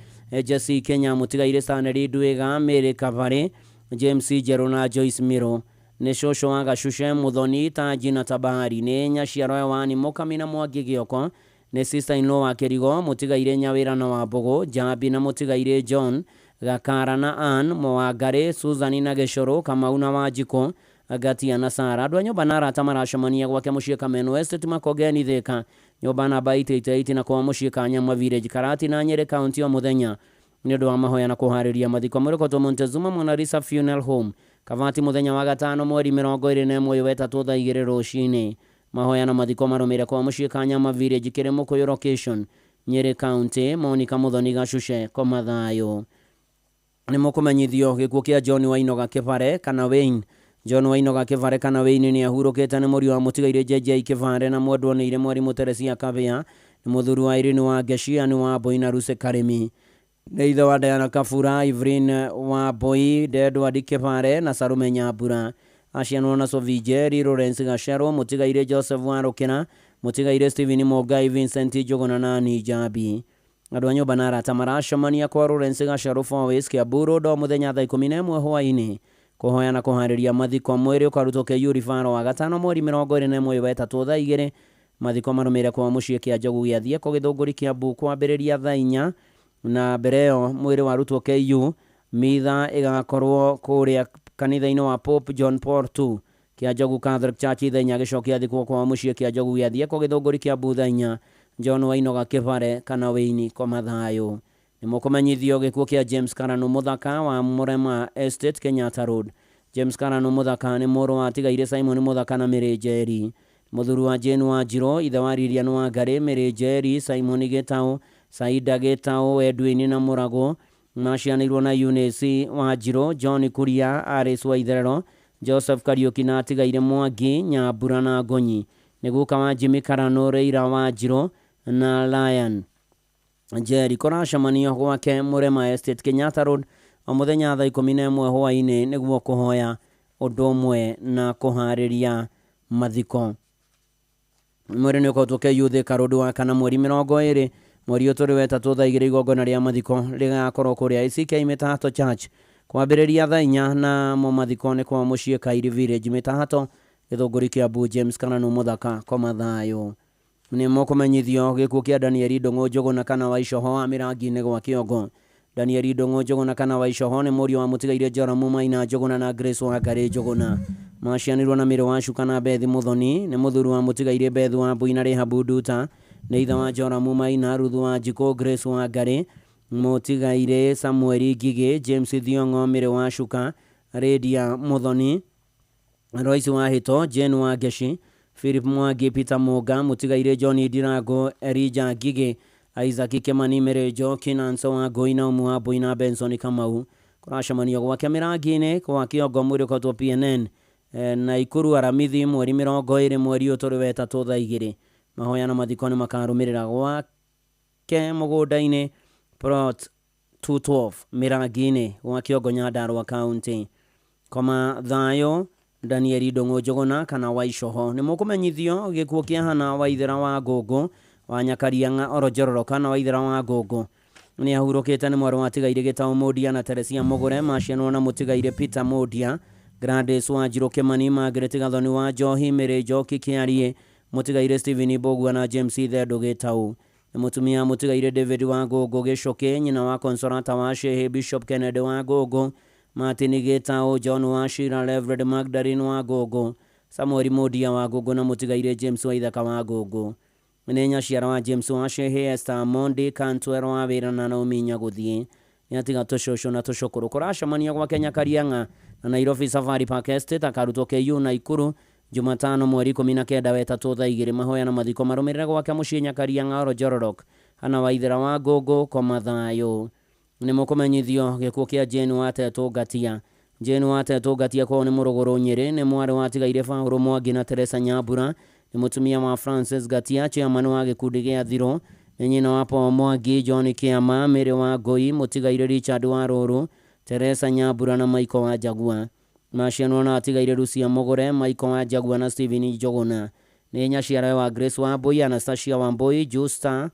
Speaker 6: Jesse Kenya, mũtigaire Stanley Ndwiga, Mary Kabare, James Njerũ na Joyce Miro. Nĩ cũcũ wa Gacuce Muthoni Taji na Tabari. Nĩ nyaciaro wa Mũkami na Mwangi Gĩoko. Nĩ sister-in-law wa Kĩrigo, mũtigaire Nyawĩra na Wambũgũ, Njambi na mũtigaire John Gakara na Ann Mwangari, Susan na Gĩcũrũ, Kamau na Wanjikũ, Gatia na Sara. Andũ a nyũmba na arata maracemania gwake mũciĩ Kameno Estate Makongeni Thika, nyũmba namba 888 na kwa mũciĩ Kanyama Village Karati na Nyeri County o mũthenya nĩ ũndũ wa mahoya na kũharĩria mathiko. Mũrĩkotwo Montezuma Mona Lisa Funeral Home Kavati mũthenya wa gatano mweri 21 wetatũ thaa 2 rũcinĩ. Mahoya na mathiko marũmĩrĩre kwa mũciĩ Kanyama Village Kĩrĩ Mũkũyũ Location Nyeri County. Monica Muthoni Gacuce koma thayũ. Nĩ mũkũmenyithio gĩkuũ kĩa John Wainoga Kĩbare kana Wayne. John Wainoga Kĩbare kana Wayne nĩ ahurũkĩte nĩ mũriũ wa mũtigaire JJ Kĩbare na mwendwo nĩ ire mweri Teresia Kabea, nĩ mũthuri wa Irene wa Geshia nĩ wa Mbũi na Ruse Karemi. Nĩ ithe wa Diana Kabura, Evelyn wa Mbũi, Edward Kĩbare na Sarume Nyambura. Acianwo na Sophie Njeri, Lawrence Gacerũ, mũtigaire Joseph wa Rũkĩra, mũtigaire Stephen Mũngai, Vincent Njũgũna na Annie Njambi. Andũ a nyũmba na arata maracemania kwa Lawrence Gacerũ Fourways Kiambu Road o mũthenya thaa 11 hwaĩ-inĩ kũhoya na kũharĩria mathiko. Mwĩrĩ ũkarutwo Kĩiyũri Faro wa gatano mweri 21 wetatũ thaa 2 mathiko marũmĩrĩre kwa mũciĩ kĩa Njogu gĩa Thieko Gĩthũngũri Kiambu kwambĩrĩria thaa 4 na mbere ĩyo mwĩrĩ warutwo KU. Mitha ĩgakorwo kũrĩa kanitha-inĩ wa Pope John Paul II kĩa Njogu Catholic Church thaa 4 gĩcokia thikwo kwa mũciĩ kĩa Njogu gĩa Thieko Gĩthũngũri Kiambu thaa 4. John Wainoga Kĩbare kana Wayne koma thayũ. Nĩ mũkũmenyithio gĩkuũ kĩa James Karanu Mũthaka wa Mũrema Estate Kenyatta Road. James Karanu Mũthaka nĩ mũrũ wa atigaire Simon Mũthaka na Mary Njeri. Mũthuri wa Jane wa Njirũ, ithe wa Lilian Wangari, Mary Njeri, Simon Gĩtaũ, Saida Gĩtaũ, Edwin na Mũrago. Macianĩirwo na Eunice wa Njirũ, John Kuria, Alice Waitherero, Joseph Kariuki na atigaire Mwangi, Nyambura na Ngonyi. Nĩ guka wa Jimmy Karanu, Reira wa Njirũ na Lion Njeri. Kũracemania gwake Mũrema Estate Kenyatta Road o mũthenya thaa 11 hwaĩ-inĩ nĩguo kũhoya ũndũ ũmwe na kũharĩria mathiko. Mwĩrĩ nĩ ũkotwo Youth Karodu wa kana mweri 20 mweri ũtũrĩ wetatũ thaa 2 igongona rĩa mathiko rĩgakorwo kũrĩa ACK Mĩtahato Church kwambĩrĩria thaa 4 na mo mathiko nĩ kwa mũciĩ Kairi Village Mĩtahato Gĩthũngũri Kiambu. James Karanu Mũthaka koma thayũ. Nĩ mũkũmenyithio gĩkuũ kĩa Daniel Ndũng'ũ Njũgũna kana wa Icoho wa Mĩrangi-inĩ gwa Kĩongo. Daniel Dongo Njogona kana Waishoho nĩ mũriũ wa mũtigaire Joramu Maina Njogona na Grace Wangari Njogona. Macianĩrwo na Mĩrũ wa Cuka na Bethi Muthoni nĩ mũthuri wa mũtigaire Bethi wa Mbui na Rehabu Nduta, nĩ ithe wa Joramu Maina, Ruthu wa Njiko, Grace Wangari, mũtigaire Samuel Ngigi, James Thiongo, Mĩrũ wa Cuka, Redia Muthoni, Royce wa Hito, Jane wa Geshi, Philip Mwangi, Peter Moga, mũtigaire John Dirago, Erija Ngigi, Isaac Kemani Merejo, Kinanso wa Goina Umwa Boina Benson Kamau. Kũracemanio gwake Mĩrangi-inĩ kwa kĩongo mwĩrĩ kotwo PNN na Ikuru Aramithi mweri 20 mweri ũtũrĩ wa 3 thaa 2. Mahoya na mathiko nĩ makarũmĩrĩra gwake mũgũnda-inĩ Plot 212 Mĩrangi-inĩ gwa kĩongo Nyandarua County. Koma thayũ Daniel Dongo Njogona kana Waishoho nĩ mũkũmenyithio gĩkuũ kĩa Hana Waithera wa Ngũngũ wa Nyakarianga Orojororo kana Waithera wa Ngũngũ nĩ ahurũkĩte nĩ mwarĩ wa tigaire Gĩtaũ Mũndia na Teresia Mũgũre, macianwo na mũtigaire Peter Mũndia, Gladys Wanjirũ Kĩmani, Margaret Gathoni wa Njohi, Mĩrĩ Njoki Kĩarie, mũtigaire Stephen Mbũgua na James Thendũ Gĩtaũ. Nĩ mũtumia mũtigaire David wa Ngũngũ Gĩcũkĩ, nyina wa Consolata wa Shehe, Bishop Kennedy wa Ngũngũ, Martin Gĩtaũ, John wa Shira, Reverend Magdalene wa Ngũngũ, Samuel Mũndia wa Ngũngũ na mũtigaire James Waithaka wa Ngũngũ. Nĩ nyaciara wa James wa Shehe, Esther Mondi, Kantwero wa Wĩra na Naomi Nyagũthiĩ. Nĩatiga tũcũcũ na tũcũkũrũ. Kũracemania gwake Nyakarianga na Nairobi Safari Park Estate, akarutwo KU na Ikuru Jumatano mweri 19 wa 3 thaa 2. Mahoya na mathiko marũmĩrĩre gwake mũciĩ Nyakarianga Orojororok. Hana Waithera wa Ngũngũ koma thayũ. Nĩ mũkũmenyithio gĩkuũ kĩa Jane wa Tetũ Ngatia. Jane wa Tetũ Ngatia kwao nĩ Mũrũgũrũ Nyĩrĩ, nĩ mwarĩ wa tigaire Paũlũ Mwangi na Teresa Nyambura, nĩ mũtumia wa Francis Gatia, chairman wa gĩkundi gĩa Thirũ, nĩ nyina wa Paul Mwangi, John Kĩama, Mĩrĩ wa Ngũi, mũtigaire Richard wa Rũrũ, Teresa Nyambura na Michael wa Njagua. Macianwo na atigaire Lucia Mũgũre, Michael wa Njagua na Stephen Njogona. Nĩ nyaciara wa Grace wa Mbũi, Anastasia wa Mbũi, Justa,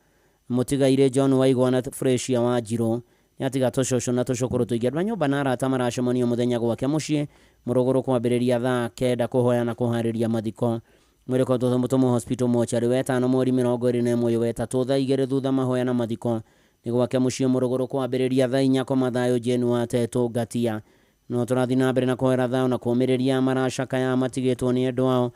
Speaker 6: mũtigaire John Waigwa na Freshia wa Njirũ. Nĩatiga tũcũcũ na tũcũkũrũ tũingĩ. Andũ a nyũmba na arata maracemania mũthenya gwake mũciĩ Mũrũgũrũ kwambĩrĩria thaa 9 kũhoya na kũharĩria mathiko. Mwĩrĩ kotwo Mũtũmũ Hospital mochari wa 5 mweri 21 wa 3 thaa 2 thutha mahoya na mathiko. Nĩ gwake mũciĩ Mũrũgũrũ kwambĩrĩria thaa 4 koma thayũ Jane wa Tetũ Ngatia. No tũrathiĩ na mbere na kũhera thayũ na kũmĩrĩria maracakaya matigĩtwo nĩ andũ ao.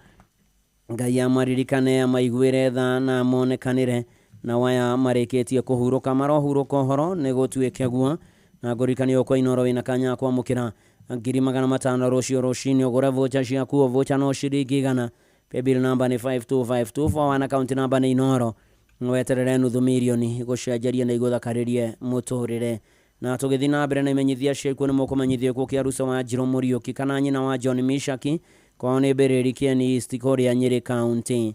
Speaker 6: Ngai amaririkane, amaiguĩre tha na monekanĩre, na waya marĩkĩtie kũhurũka marohurũka ũhoro nĩ gũtuĩke guo. Na ngũrikania kwa Inoro wĩna kanya kwamũkĩra 500 rũciũ rũcinĩ. Ũgũre vocha ciaku, vocha no ciringi 100. Paybill number nĩ 52524 na account number nĩ Inoro. Weterere nuthu milioni gũcenjeria na igũthakarĩrie mũtũrĩre. Na tũgĩthiĩ na mbere na imenyithia ciakuo nĩ mũkũmenyithio gĩkuũ kĩa Rusa wa Njirũ Mũriũki kana nyina wa John Mishaki, kwao nĩ Mbĩrĩri Kieni East kũrĩa Nyĩrĩ County.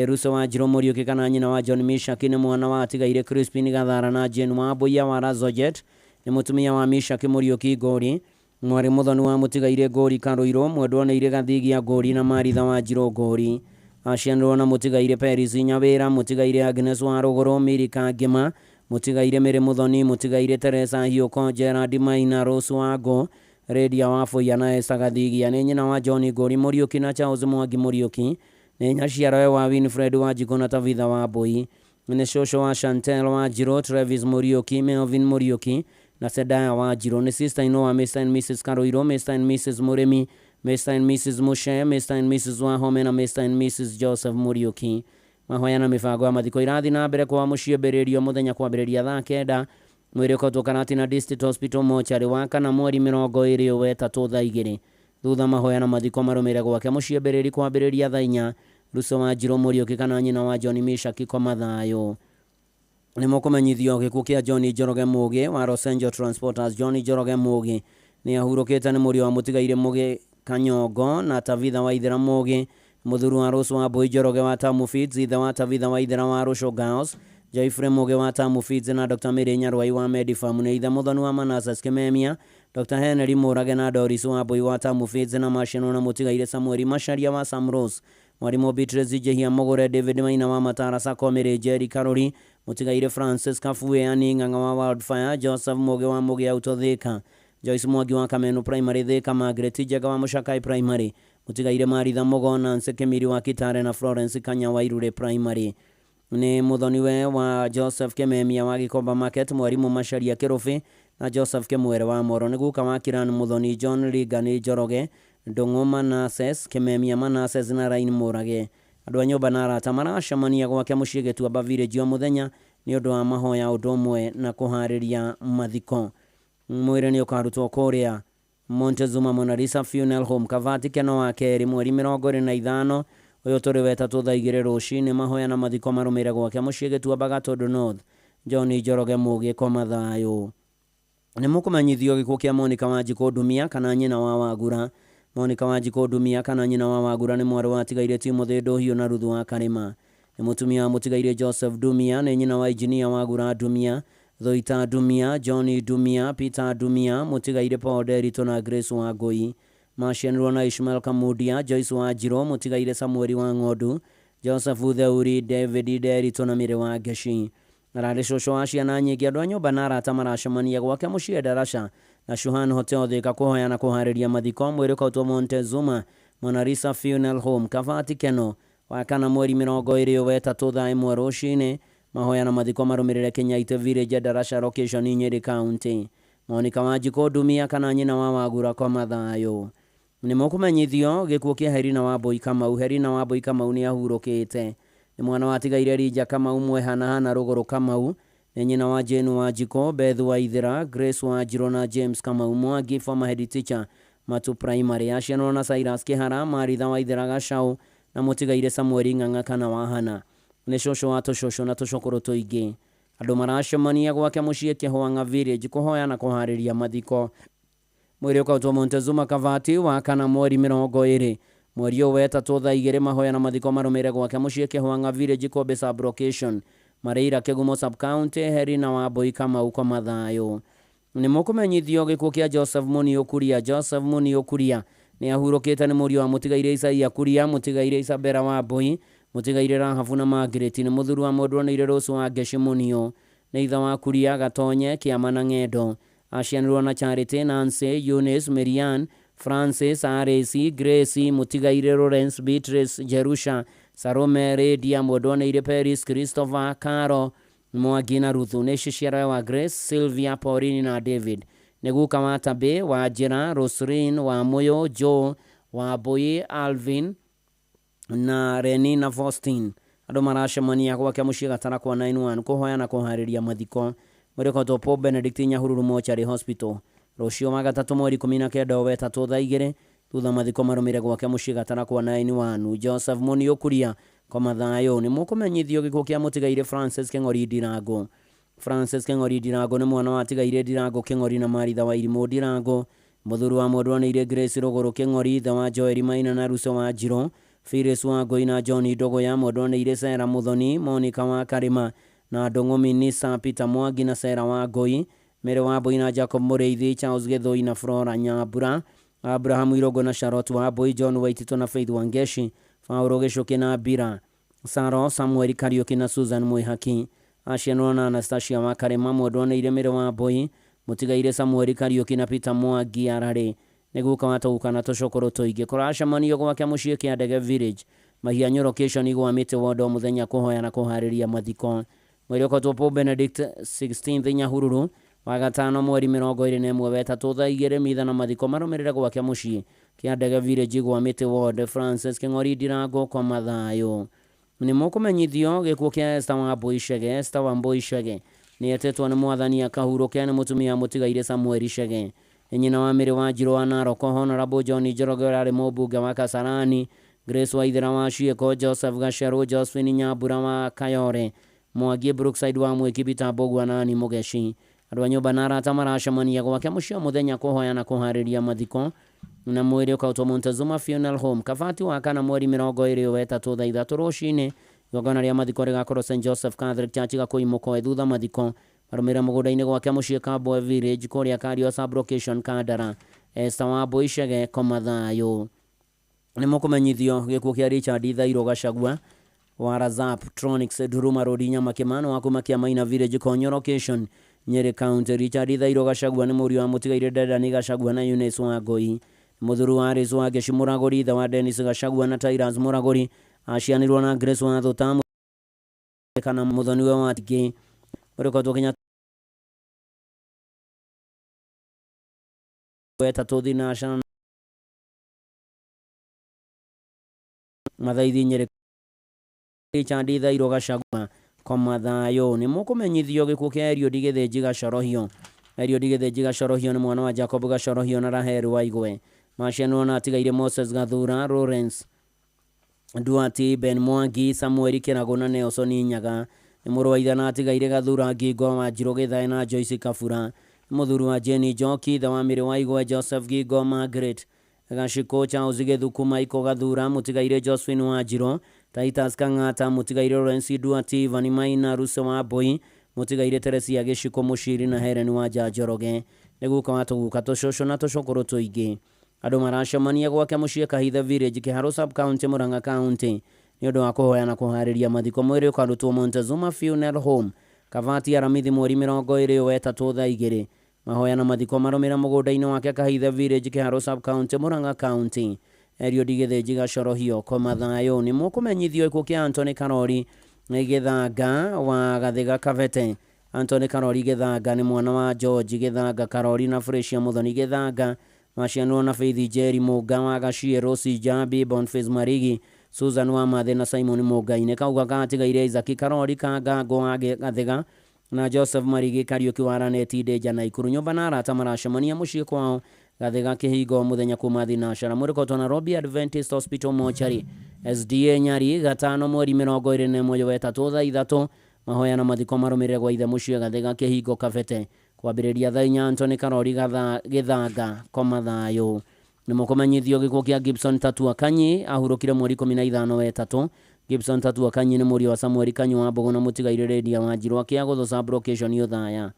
Speaker 6: Rusa wa Njirũ Mũriũki kana nyina wa John Mishaki nĩ mwana wa atigaire Crispin Gathara na Jane wa Mbũia wa Razojet. Nĩ mũtumia wa Mishaki Mũriũki Ngũri, mwarĩ mũthoni wa mũtigaire Ngũri Karũirũ, mwendwa nĩ Irĩ Gathigia Ngũri na Maritha wa Njirũ Ngũri. Acianĩrwo na mũtigaire Peris Nyawĩra, mũtigaire Agnes wa Rũgũrũ, Mirika Ngĩma, mũtigaire Mĩrĩ Mũthoni, mũtigaire Teresa Hiũko, Gerard Maina, Rose Wangũ, Redia wa Bũia na Esther Gathigia. Nĩ nyina wa John Ngũri Mũriũki na Charles Mwangi Mũriũki. Nĩ nyaciarawe wa Winfred wa Njiko na Tabitha wa Mbũi. Nĩ cũcũ wa Chantel wa Njirũ, Travis Mũriũki, Melvin Mũriũki na Sedaya wa Njirũ. Nĩ sister ino wa Mr and Mrs Karũirũ, Mr and Mrs Mũrĩmi, Mr and Mrs Mũce, Mr and Mrs Wahome na Mr and Mrs Joseph Mũriũki. Mahoya na mĩbango ya mathiko irathiĩ na mbere kwa mũciĩ Mbĩrĩrio mũthenya kwambĩrĩria thaa 9. Mwĩrĩ ũkotwo Karatina District Hospital mochari wa kana mweri 20 wa 3 thaa 2. Thutha mahoya na mathiko marũmĩrĩre gwake mũciĩ Mbĩrĩri kwambĩrĩria thaa 4. Rusa wa Njirũ Mũriũki kana nyina wa John Mishaki koma thayũ. Nĩ mũkũmenyithio gĩkuũ kĩa John Njoroge Mũgĩ wa Los Angeles Transporters. John Njoroge Mũgĩ nĩ ahurũkĩte nĩ mũriũ wa mũtigaire Mũgĩ Kanyongo na Tabitha Waithera Mũgĩ, mũthuri wa Rose wa Mbũi Njoroge wa Tamu Feeds, ithe wa Tabitha Waithera wa Rũciũ Girls, Joyfrey Mũgĩ wa Tamu Feeds na Dr. Mĩrĩ Nyarwai wa Medifarm. Nĩ ithe mũthoni wa Manassas Kĩmemia, Dr. Henry Mũrage na Doris wa Mbũi wa Tamu Feeds na macianwo na mũtigaire Samuel Macharia wa Sam Rose, mwarimũ Beatrice Njehia Mũgũre, David Maina wa Matara Sako, Mĩrĩ Njeri Karũri, mũtigaire Francis Kabue ani Ng'ang'a wa Wildfire, Joseph Mũgĩ wa Mũgĩ Auto Thika, Joyce Mwangi wa Kameno Primary Thika, Margaret Njega wa Mũcakai Primary, mũtigaire Maritha Mũgo, Nancy Kĩmiri wa Kitare na Florence Kanya wa Irure Primary. ni muthoniwe wa Joseph Kememia wa Gikomba Market, mwarimu Macharia Kirubi na Joseph Kemwere wa Moro, niguka wa Kiran Muthoni, John Ligani Njoroge, Ndung'u Manases, Kememia Manases na Rain Murage. Andu a nyumba na arata maracemania gwake muciĩ Gĩtuamba Village o muthenya ni undu wa mahoya undu umwe na kuhariria mathiko. Mwĩrĩ nĩ ũkarutwo kũrĩa Montezuma Mona Lisa Funeral Home Kavati Keno wa Kerĩ mweri 25 uyu turi wetatu thaa 2 rũcinĩ. Mahoya na mathiko marũmĩrĩre gwake muciĩ Gĩtuamba Gatundu North. John Njoroge Mũgĩ koma thayũ. Nĩ mũkũmenyithio gĩkuũ kĩa Monica Wanjikũ Ndumia kana nyina wa Wagura. Monica Wanjikũ Ndumia kana nyina wa Wagura nĩ mwarĩ wa Tigaire Timothy Ndũhiũ na Ruthu wa Karĩma. Nĩ mũtumia wa Mũtigaire Joseph Ndumia, nĩ nyina wa Engineer Wagura Ndumia, Thoita Ndumia, John Ndumia, Peter Ndumia, Mũtigaire Paul Derito na Grace Wangui. Macianĩrwo na Ishmael Kamudia, Joyce Wanjirũ, Mũtigaire Samuel wa Ng'ondu, Joseph Utheuri, David Derito na Mĩrĩ wa Ngeci. Ararĩ cũcũ wa ciana nyingĩ. Andũ a nyũmba na arata maracemania gwake muciĩ Ndarasha na Shuhan Hotel Thika kuhoya na kuharĩria mathiko. Mwĩrĩ ũkautwo Montezuma Mona Lisa Funeral Home Kavati Keno wa kana mweri 23 thaa 1 rũcinĩ. Mahoya na mathiko marũmĩrĩre Kenyaite Village Ndarasha location Nyeri County. Monica Wanjikũ Ndumia kana nyina wa Wagura koma thayũ. Nĩ mũkũmenyithio gĩkuũ kĩa Herina Wambui Kamau. Herina Wambui Kamau nĩ ahurũkĩte. Nĩ mwana wa Tigaire Rija Kamau Mwehanahana Rũgũrũ Kamau. Nĩ nyina wa Jane Wanjikũ, Beth Waithira, Grace Wanjirũ na James Kamau Mwangi, former head teacher Matu Primary. Aciarĩrwo na Cyrus Kĩhara, Maritha Waithira Gacau na Mũtigaire Samuel Ng'ang'a kana Wahana. Nĩ cũcũ wa tũcũcũ na tũcũkũrũ tũingĩ. Andũ maracemania gwake muciĩ Kĩhwang'a Village kuhoya na kuharĩria mathiko. Mwĩrĩ ũkautwo Montezuma Kavati wa kana mweri 20 mweri ũyũ wetatũ thaa 2. Mahoya na mathiko marũmĩrĩre gwake muciĩ Kĩhwang'a Village Kobe Sub Location Mareira Kĩgumo Sub County. Herina Wambui Kamau koma thayũ. Nĩ mũkũmenyithio gĩkuũ kĩa Joseph Mũniũ Kuria. Joseph Mũniũ Kuria nĩ ahurũkĩte nĩ mũriũ wa Mũtigaire Isaia Kuria, Mũtigaire Isabera Wambui, Mũtigaire Rahabu na Margaret. Nĩ mũthuri wa mũndũ nĩire Rũciũ wa Ngeci Mũniũ. Nĩ ithe wa Kuria Gatonye Kĩama na Ng'endo. Aciarĩrwo na Charity, Nancy, Eunice, Marian, Francis, Aresi, Grace, Mũtigaire Lawrence, Beatrice, Jerusha, Salome, Redia, Mũndũ Paris, Christopher, Caro, Mwangi na Ruthu. Nĩ ciciara wa Grace, Sylvia, Pauline na David. Nĩ guka wa Tabe, wa Njĩra, Roslyn, wa Moyo, Joe, wa Boy, Alvin na Reni na Faustin. Andũ maracemania gwake muciĩ Gatara kwa 91 kuhoya na kuharĩria mathiko. Mwĩrĩ ũkautwo Paul Benedict Nyahururu Mortuary Hospital rũciũ wa gatatũ mweri 19 wetatũ thaa 2 thutha mathiko marũmĩrĩre gwake muciĩ Gatara kwa 91. Joseph Mũniũ Kuria koma thayũ. Nĩ mũkũmenyithio gĩkuũ kĩa Mũtigaire Francis Kĩng'ori Ndirango. Francis Kĩng'ori Ndirango nĩ mwana wa Tigaire Ndirango Kĩng'ori na Maritha wa Irimũ Ndirango, mũthuri wa mũndũ Grace Rũgũrũ Kĩng'ori, ithe wa Joel Maina na Ruso wa Njirũ, Phyllis Wangui na John Ndogoya, mũndũ Sera Muthoni, Monica wa Karĩma na Ndung'u Minisa, Peter Mwangi na Sera Wangui, Mary Wambui na Jacob Mũrĩithi, Charles Gĩthũi na Flora Nyambura, Abraham Irogo na Charlotte Wambui, John Waitito na Faith Wangeshi, Fauro Gĩcũkĩ na Bira, Saro Samuel Kariuki na Susan Mwĩhaki. Aciarĩrwo na Anastasia wa Karĩma, mũndũ Mary Wambui, Mũtigaire Samuel Kariuki na Peter Mwangi ararĩ. Nĩ guka wa tũguka na tũcũkũrũ tũingĩ. Kũracemanio gwake muciĩ Kĩandege Village Mahianyo location igwamĩte wondo mũthenya kuhoya na kuharĩria mathiko. Mweri ũkotwo Paul Benedict 16th Nyahururu wa gatano mweri 21 wetatũ thaa 2 mitha na mathiko marũmĩrĩre gwake muciĩ Kĩandege Village igwamĩte wondo. Francis Kĩng'ori Ndirango kwa mathayũ. Nĩ mũkũmenyithio gĩkuũ kĩa Esther Wambui Chege. Esther Wambui Chege nĩ etetwo nĩ mwathani akahurũke nĩ mũtumia Mũtigaire Samuel Chege. Nyina wa Mĩrĩ wa Njirũ wa Narok, Honorable John Njoroge ũrarĩ mũmbunge wa Kasarani, Grace Waithira wa Cieko, Joseph Gacheru, Josephine Nyambura wa Kayore, Mwangi Brookside wa Mwiki, Peter Mbogua na Ani Mugeshi. Andũ a nyũmba na arata maracemania gwake muciĩ mũthenya kuhoya na kuharĩria mathiko. Na mwĩrĩ ũkautwo Montezuma Funeral Home Kabati wa kana mweri 23 thaa 3 rũcinĩ. Igongona rĩa mathiko rĩgakorwo St Joseph Catholic Church Gakuimũko thutha mathiko marũmĩrĩre mũgũnda-inĩ gwake muciĩ Kabwe Village kũrĩa Kario Sub Location Kandara. Esther Wambui Chege koma thayũ. Nĩ mũkũmenyithio gĩkuũ kĩa Richard Thairũ Gachagua wa Razap Tronics Duruma Road Nyamakĩmano wa kuma Kĩamaina Village Konyo Location Nyeri County. Richard Thairũ Gachagua nĩ mũriũ wa Mũtigaire Dedan Gachagua na Eunice Wangui, mũthuri wa Aris wa Geci Mũragũri, ithe wa Dennis Gachagua na Tyrus Mũragũri. Aciarĩirwo na Grace wa Thũtamu kana muthoni wa watiki uriko tukinya weta tuthi national mathaithi nyere Richard Thairo Gachagua komathayo ni mukumenyithio gikuo kia Eliud Githinji Gachorohio. Eliud Githinji Gachorohio ni mwana wa Jacob Gachorohio na Rahel Waigwe. Maciano na atigaire Moses Gathura, Lawrence Duati, Ben Mwangi, Samuel Kirago na Nelson Nyaga. Ni muru wa ithana atigaire Gathura, Ngingo wa Njiro Githae na Joyce Kabura. Muthuru wa Jenny Njoki, Thawamiri Waigwe, Joseph Ngingo, Margaret Gachiko, Charles Githuku, Michael Gathura, mutigaire Josephine Wanjiro, Titus Kang'ata, mutigaire Lawrence Duati, Vani Maina, Russo wa Boi, mutigaire Teresia Gishiko Mushiri na Helen Wanja Njoroge. Neguka watuguka tucocwo na tucokoro tuingi. Andu maracemania gwake mucii Kahitha Village, Kiharo Sub County, Murang'a County ni undu wa kuhoya na kuhariria mathiko mwiri ukarutwo Montezuma Funeral Home, Kavati Aramithi mweri 23 thaa 2. Mahoya na mathiko marumira mugunda-ini wake Kahitha Village, Kiharo Sub County, Murang'a County. Eliud Githinji Gachorohio komathayo ni mukumenyithio ikuo kia Anthony Karori Githanga wa Gathiga Kavete. Anthony Karori Githanga ni mwana wa George Githanga Karori na Freshia Muthoni Githanga. Maciano na Faith Jerry Muga wa Gachie, Rosi Jambi, Boniface Marigi, Susan wa Mathe na Simon Muga-ine. Kauga gatigaire Isaac Karori Kangango wa Gathiga na Joseph Marigi Kariuki wa Raneti Deja na Ikuru. Nyumba na arata maracemania mucii kwao Gathiga Kihingo muthenya kuma thinacara. Murikotwo na Robi Adventist Hospital Mochari SDA Nyari 5 mweri 21 thaa 3. Mahoya na mathiko marumirire gwa ithe mucii Gathiga Kihingo Kavete kwambiriria thaa 4. Anthony Karori Githanga komathayo ni mukumenyithio gikuo kia Gibson Tatua Kanyi ahurukire mweri 15 Gibson Tatua Kanyi ni muri wa Samuel Kanyi wa Mbogo na mutigaire Redia Wanjiro akia gutho sub location Yuthaya.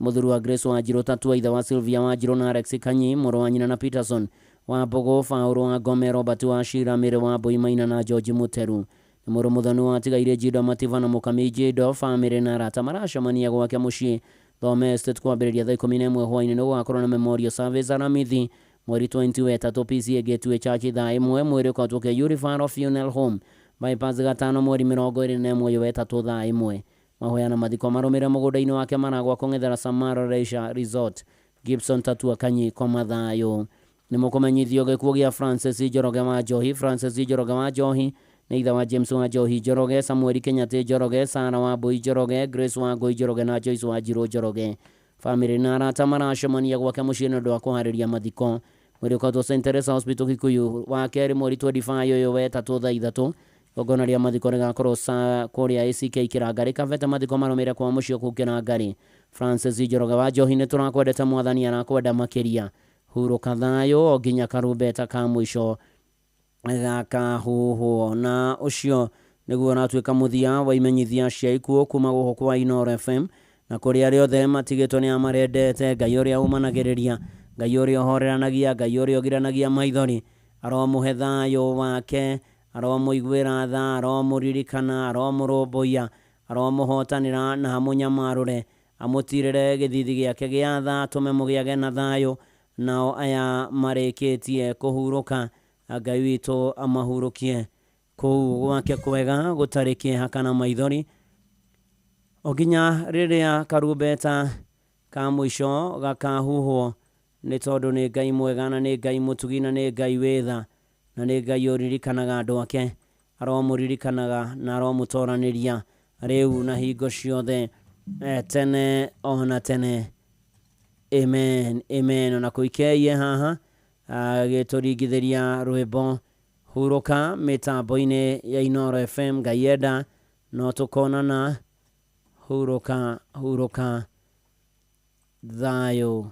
Speaker 6: Muthuru wa Grace Wanjiro Tatua ithe wa Sylvia Wanjiro na Alex Kanyi, muru wa nyina na Peterson wa Mbogo, Fauro wa Gome, Robert wa Shira, Mere wa Boi Maina na George Muteru. Ni muru muthoni wa atigaire Jido Mativa na Mukami Jido family na arata maracemania gwake mucii Thome Estate kwambiriria thaa 11 hwaini ni gwakorwo na memorial service Aramithi mweri 23 PCA Gateway Church thaa 1 mweri ukatuke Universal Funeral Home bypass 5 mweri 21 thaa 1. Mahoya na mathiko marumire mugunda-ini wake maragwa kong'ethera Samara Leisure Resort. Gibson Tatua Kanyi komathayo ni mukumenyithio gikuo gia Francis Njoroge wa Njohi. Francis Njoroge wa Njohi ni ithe wa James wa Njohi Njoroge, Samuel Kenyate Njoroge, Sara wa Boi Njoroge, Grace wa Ngoi Njoroge na Joyce wa Njiro Njoroge. Family na arata maracemania gwake mucii ni undu wa kuhariria mathiko. Mweri ukatwo St Teresa Hospital Kikuyu wa keri mweri 25 thaa 3. Ogona ria mathiko rigakorwo kuria ACK Kirangari Kavete. Mathiko marumire kwa mucii ku Kirangari. Francis Njoroge wa Njohi ni turakwendete mwathani arakwenda makiria. Huruka thayo o nginya karumbeta ka mwisho gaka huho na ucio niguo natuika muthia wa imenyithia cia ikuo kuma guko kwa Inoro FM na kuri ari othe matigitwo ni amarendete. Ngai uria umanagiriria, Ngai uria uhoreranagia, Ngai uria ugiranagia maithori aromuhe thayo wake, aromuiguira tha, aromuririkana, aromurumbuia, aromuhotanira na amunyamarure, amutirire githithi giake gia tha, atume mugiage na thayo. Nao aya marikitie kuhuruka, Ngai witu amahurukie kuu gwake kwega gutari kieha na maithori o nginya riria karumbeta ka mwisho gakahuhwo, ni tondu ni Ngai mwega na ni Ngai mutugi na ni Ngai witha na ni Ngai uririkanaga andu ake, aromuririkanaga na aromutoraniria riu na hingo ciothe tene ona tene. Amen, amen. Na kuikeie haha gituringithiria rwimbo huruka mitambo-ini ya Inoro FM. Ngai enda no tukonana. Huruka huruka thayo.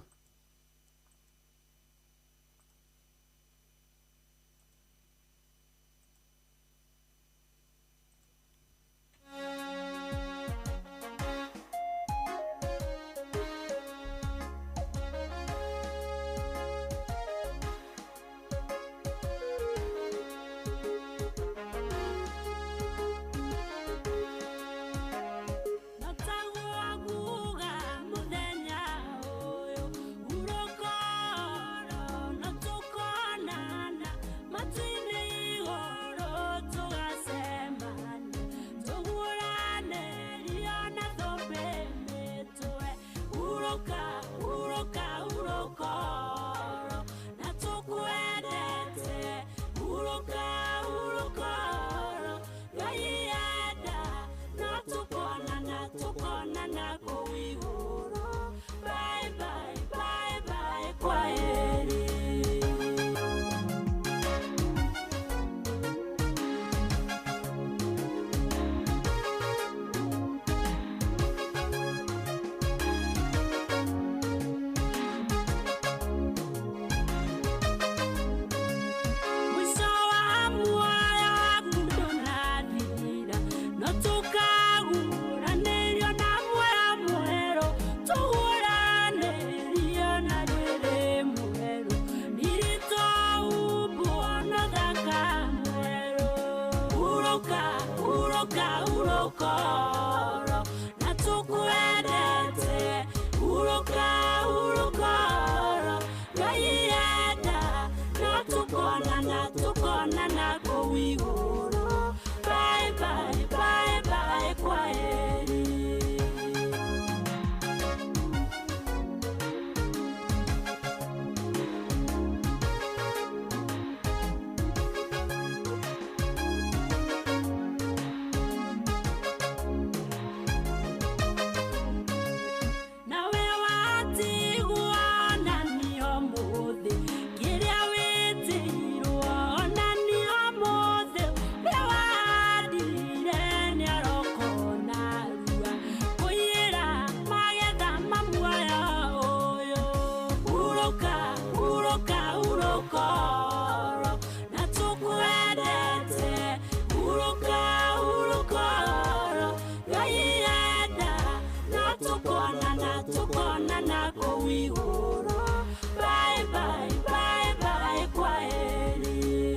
Speaker 13: kuigoro. Bye bye bye bye kwaheri.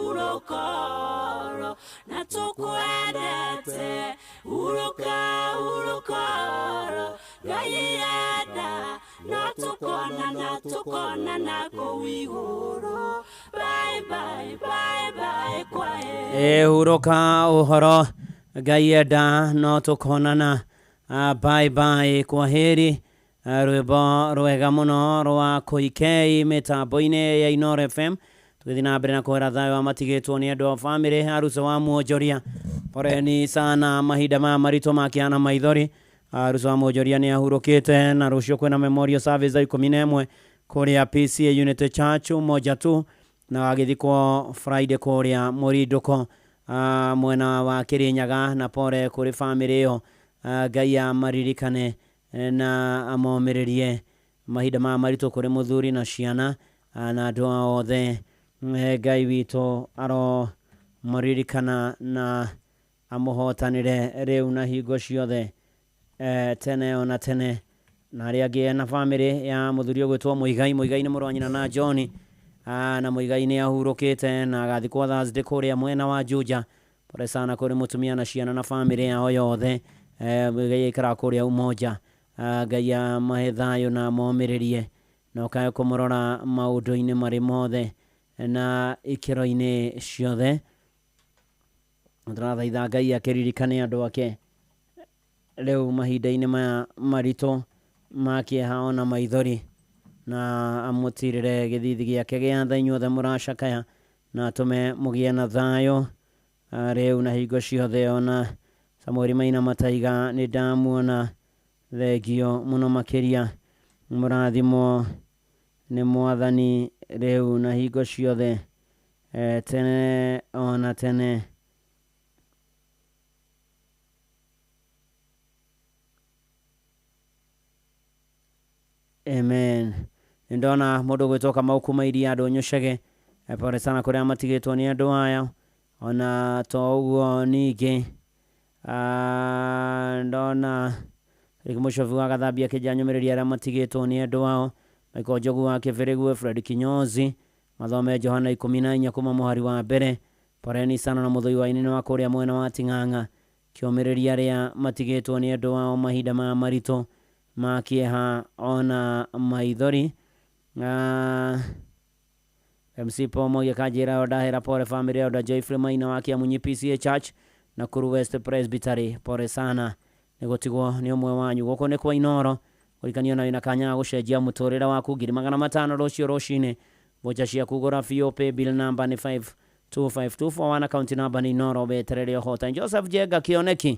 Speaker 13: Urokoro na tukwendete urokoro gayada na tukonana kuigoro. Bye bye bye bye kwaheri.
Speaker 6: Uroka uhoro gayada na tukonana. Bye bye kwaheri. Rwĩmbo rwega mũno rwa Koikei mĩtambo-inĩ ya Inooro FM. Tũgĩthiĩ na mbere na kwĩra thayũ wa matigĩtwo nĩ andũ a bamĩrĩ. Aruso wa Muonjoria, poreni sana mahinda maya maritũ makĩana maithori. Aruso wa Muonjoria nĩ ahurũkĩte na rũciũ kwĩna memorial service thaa 11 kũrĩa PCA Unity Church moja tu, na wagĩthikwo Friday kũrĩa Mũrindũko mwena wa Kĩrĩnyaga. Na pore kũrĩ bamĩrĩ ĩyo, Ngai amaririkane na amomĩrĩrie mahinda maya maritũ kũrĩ mũthuri na ciana na andũ othe. Ngai witũ aromaririkana na amũhotanĩre rĩu na hingo ciothe tene ona tene. Na arĩa angĩ na bamĩrĩ ya mũthuri ũgwĩtwo Mũigai nĩ mũrũ wa nyina na John, na Mũigai nĩ ahurũkĩte na agathikwo Thursday kũrĩa mwena wa Juja. Pore sana kũrĩ mũtumia na ciana na bamĩrĩ yao yothe. Mũigai aikara kũrĩa Umoja. Ngai amahe thayũ na amomĩrĩrie na ũkae kũmũrora maũndũ-inĩ marĩ mothe na ikĩro-inĩ ciothe. Tũrathaitha Ngai akĩririkane andũ ake rĩu mahinda-inĩ maya maritũ ma kĩeha ona maithori, na amũtirĩre gĩthithi gĩake gĩa tha inyuothe mũracakaya, na atũme mũgĩe na thayũ rĩu na hingo ciothe. Ona Samuel Maina Mataiga nĩ ndamuona, thengio mũno makĩria, mũrathimwo nĩ Mwathani rĩu na hingo ciothe tene ona tene. Amen. Ndona mũndũ gwĩtoka Maukuma Iria andũ Nyũcege. Pore sana kũrĩa matigĩtwo nĩ andũ aya. Ona to ũguo ningĩ ndona Mũcobi wa Gathambia Kĩnjanyũmĩrĩria arĩa matigĩtwo nĩ andũ ao. Michael Njogu wa Kĩbĩrĩgu, Fred Kinyozi, Mathome Johana 14 kuma mũhari wa mbere. Poreni sana na mũthoi wa inene wa kũrĩa mwena wa Ting'ang'a. Kĩũmĩrĩria arĩa matigĩtwo nĩ andũ ao mahinda maya maritũ ma kĩeha ona maithori. MC Pomo Gĩkanjĩra ndahera pore family ya Joyfrey Maina wa Kĩamunyi PCA Church na Kuru West Presbytery. Pore sana nĩ gũtigwo nĩ ũmwe wanyu. Gũkũ nĩ kwa Inooro, kũrikania na wĩna kanya gũcenjia mũtũrĩre waku 500 rũciũ rũcinĩ. Vocha ciaku gũra biũ, pay bill number nĩ 525241, account number nĩ Inooro. Beterere ũhotani. Joseph Jega Kĩoneki.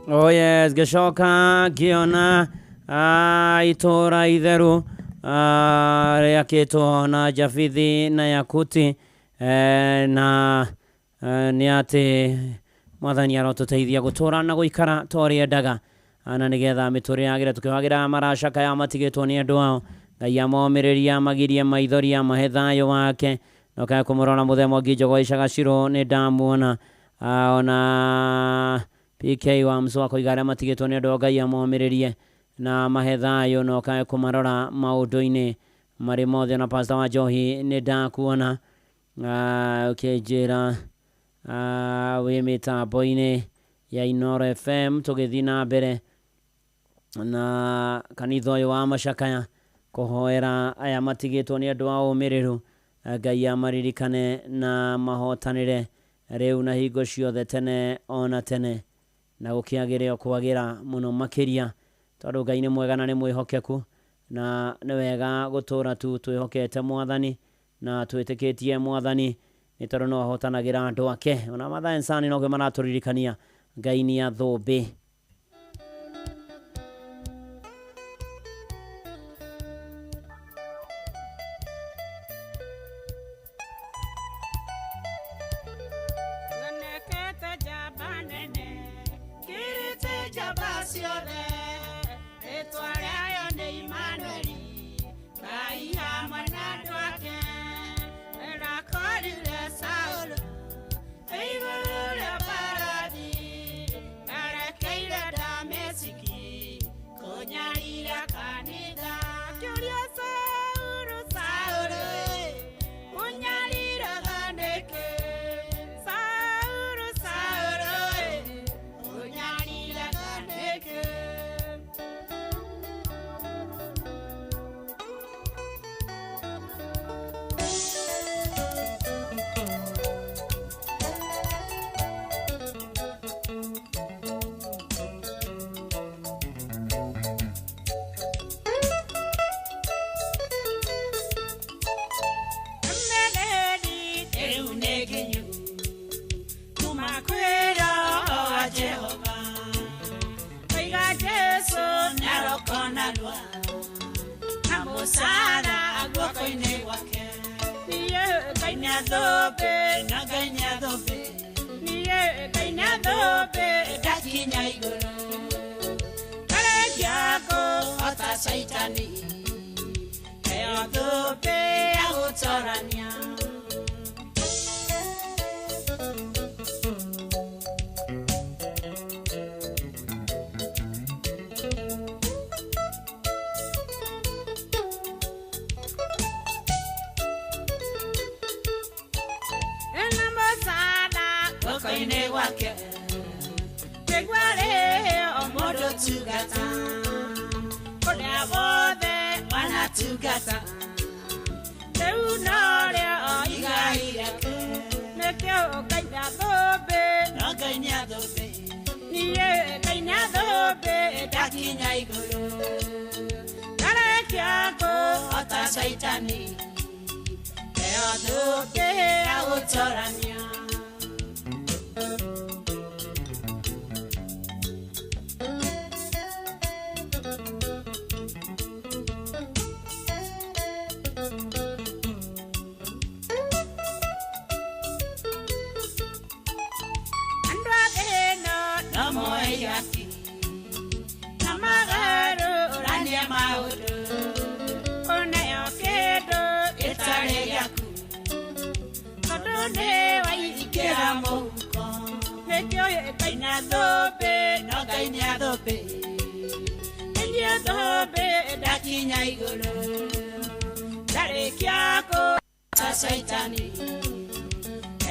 Speaker 6: Oh yes, Geshoka Giona itora itheru yakito na Jafithi na Yakuti na ni ati mwathani arotuteithia gutura na guikara tori endaga na nigetha mituri yagira tukiwagira marashaka ya matigitwo ni andu ao Ngai amomiriria magirie maithoria mahethayo wake noka kumurona muthemo ngijogo icagaciro ni ndamuona ona PK wa mswako igara matigitwo ni andu Ngai amomiririe na mahethayo noka kumarora maundu-ini mari mothe na pastor wa Johi ni ndakuona ukijira we mitambo-ini ya Inoro FM tugithi na mbere na kanitha uyu wa macakaya kuhoera aya matigitwo ni andu ao miriru Ngai amaririkane na mahotanire riu na hingo ciothe tene ona tene na gukiagirio kwagira muno makiria tondu Ngai ni mwega na ni mwihokeku na ni wega gutura tu twihokete mwathani na twitikitie mwathani ni tondu no ahotanagira andu ake ona mathaa insani no maraturirikania Ngai ni athumbi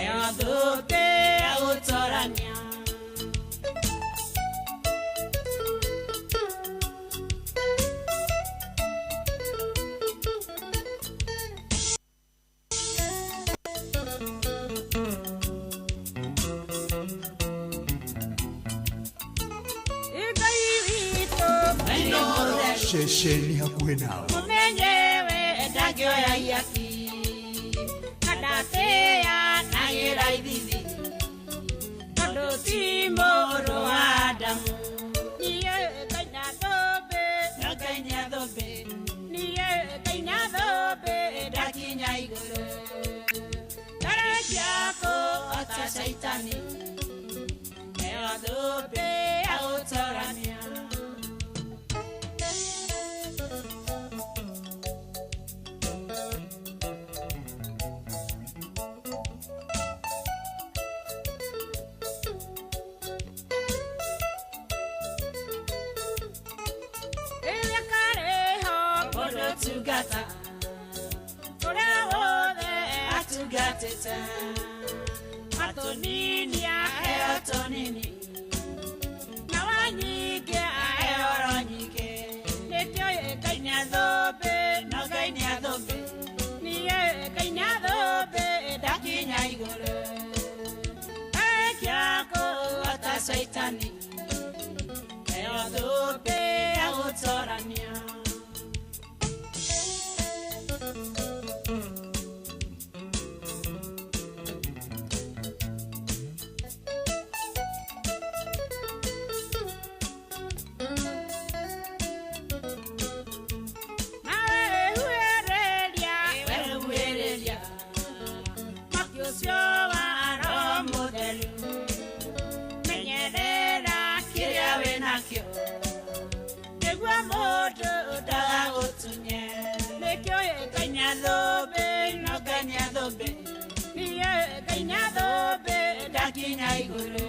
Speaker 13: Eodope Autorania.
Speaker 12: Shesheni hakuwe nao
Speaker 13: Mumenyewe dagyo ya yaki Kadatea na yera ibibi Kado timoro Adamu Niye kanya dobe Nakanya dobe Niye kanya dobe Dakinya igoro Karakiako ota saitani Ewa dobe autorania Tugata, Koreode, Atugateta, Atoninia, Eotonini, Nawanyike, Eoronike, Netio Kainadobe, no Kainadobe, Nie Kainadobe, Dakinya Igore, Ekiako, Atasaitani, Eodobe, Autorania. Dakinya igore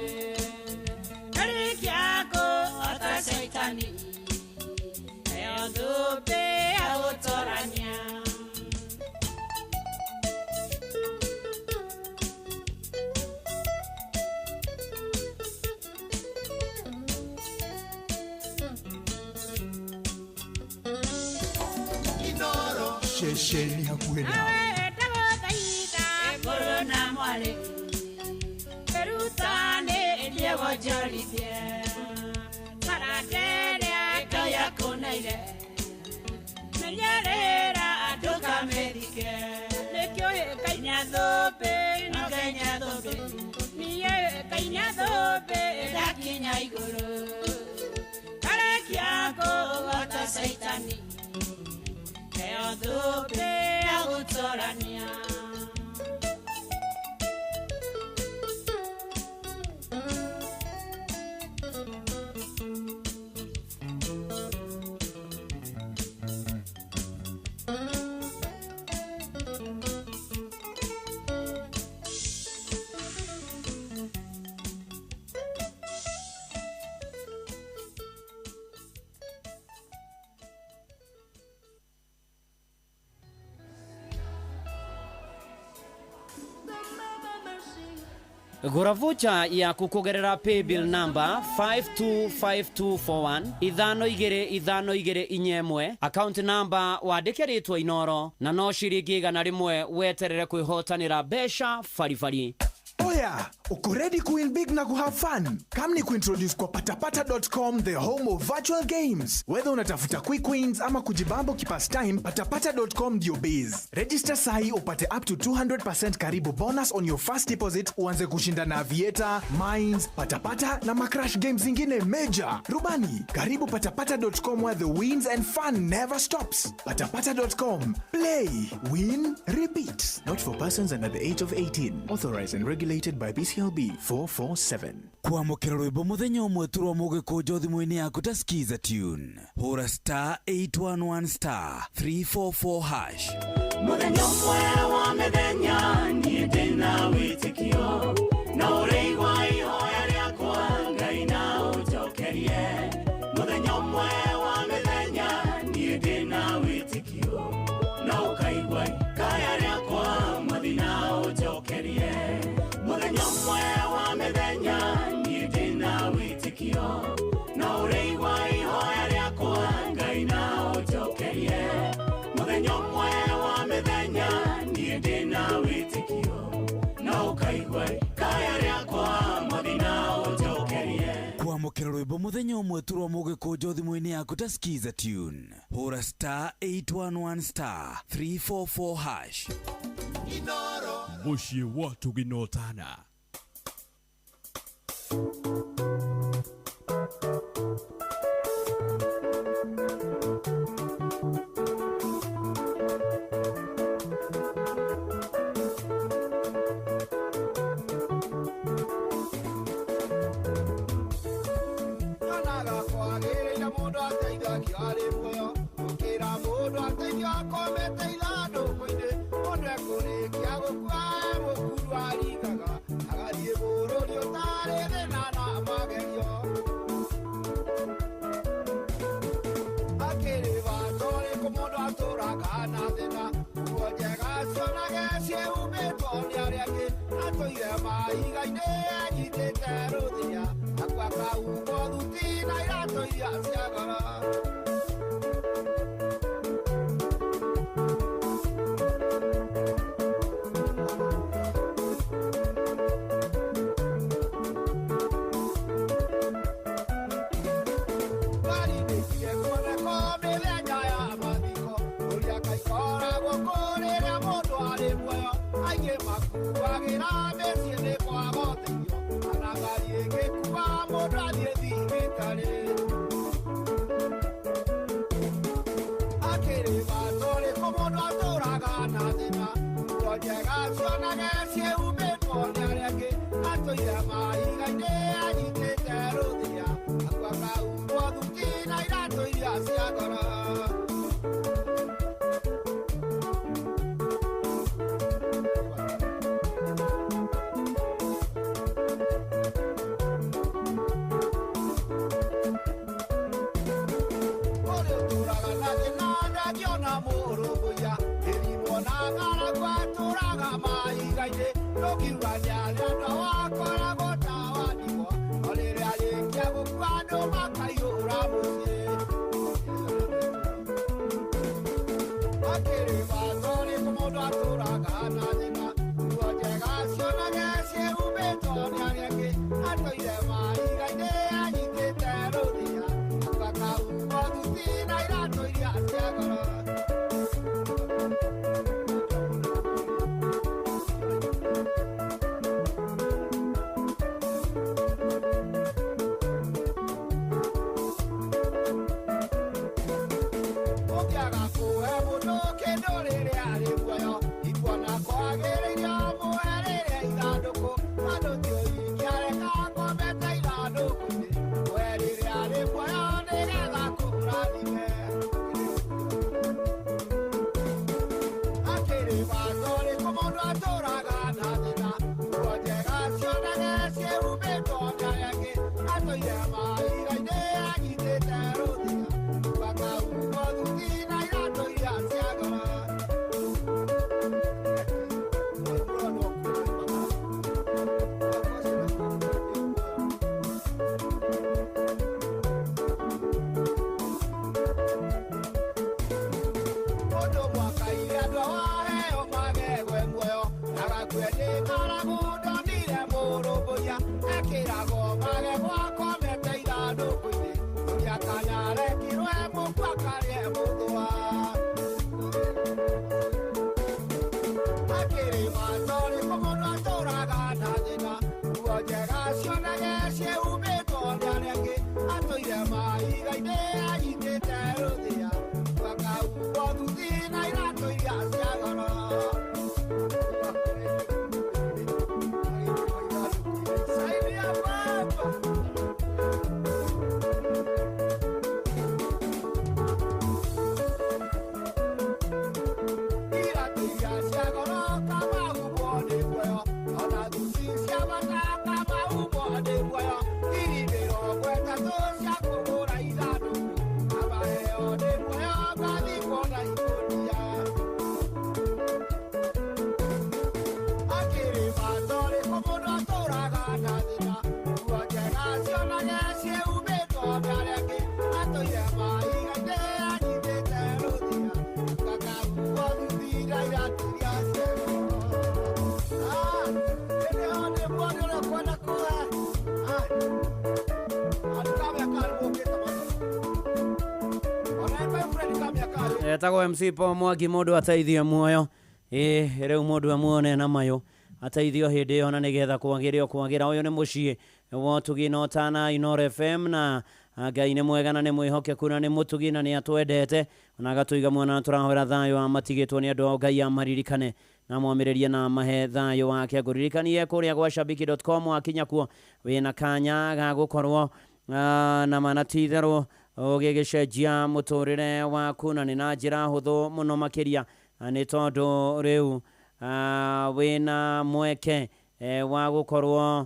Speaker 13: Karikiako ota saitani Eodobe autorania
Speaker 12: Shesheni hakuwe nao
Speaker 13: Corona mwale Perutane Dievo Jolidie Paradere Kaya Konaire Menyerera Aduka Medike Lekyo Kainadobe No Kainadobe Niye Kainadobe Dakinya Igoro Karakiako Wata Saitani Eodobe Autorania
Speaker 6: Gura vocha ya kukugerera paybill number 525241 ithano igere inyemwe account number wandĩkĩrĩtwo Inoro na no ciringi 100 weterere kwĩhotanĩra mbeca farifari.
Speaker 12: Oya, uko ready to win big na to have fun? Come ni kuintroduce kwa patapata.com, the home of virtual games. Whether unatafuta quick wins ama kujibambo kipas time, patapata.com ndio base. Register sahi upate up to 200% karibu bonus on your first deposit, uanze kushinda na Aviator, Mines, Patapata na macrash games zingine major. Rubani, karibu patapata.com where the wins and fun never stops. Patapata.com. Play, win, repeat. Not for persons under the age of 18. Authorized and regulated by BCLB 447.
Speaker 8: Kwamukira rwimbo muthenya umwe turwa mugikujo thimu-ini yaku ta skiza tune hura star 811 star 344 hash
Speaker 13: muthenya umwe wa mithenya nie ndina witikio na ureigwa ihoya riakwa Ngai na ujokerie muthenya umwe wa mithenya nie ndina witikio na ukaigwa kaya riakwa Mwathi na ujokerie muthenya umwe wa mithenya niĩ ndĩna wĩtĩkio na ũrĩigua ihoya rĩakwa Ngai na ũnjokerie muthenya umwe wa mithenya niĩ ndĩna wĩtĩkio na ũkaigua ikaya rĩakwa Mwathi na ũnjokerie.
Speaker 8: Kwamũkĩra rwĩmbo mũthenya ũmwe tu rwa mũgĩkũnjo thimũ-inĩ yaku ta skiza tune hũra *811*344#
Speaker 14: Mũciĩ watu ginotana.
Speaker 6: Etagwo MC Paul Mwangi mundu ateithio muoyo riu mundu amuone na mayo ateithio hindi yo na nigetha kwagira uyu ni mucii wa Tugi no Tana Inoro FM na Ngai nĩ mwega na nĩ mwĩhokeku na nĩ mũtugi na nĩ atwendete na agatuiga mwana turahora thayo amatigĩtwo nĩ andũ Ngai amaririkane na mwamĩrĩrie na mahe thayo wake ngũririkanie kũrĩa gwa shabiki.com akinya kuo wĩna kanya ga gũkorwo na manatitherwo ũgĩgĩcenjia mũtũrĩre waku na nĩ na njĩra hũthũ mũno makĩria nĩ tondũ rĩu wĩna mweke wa gũkorwo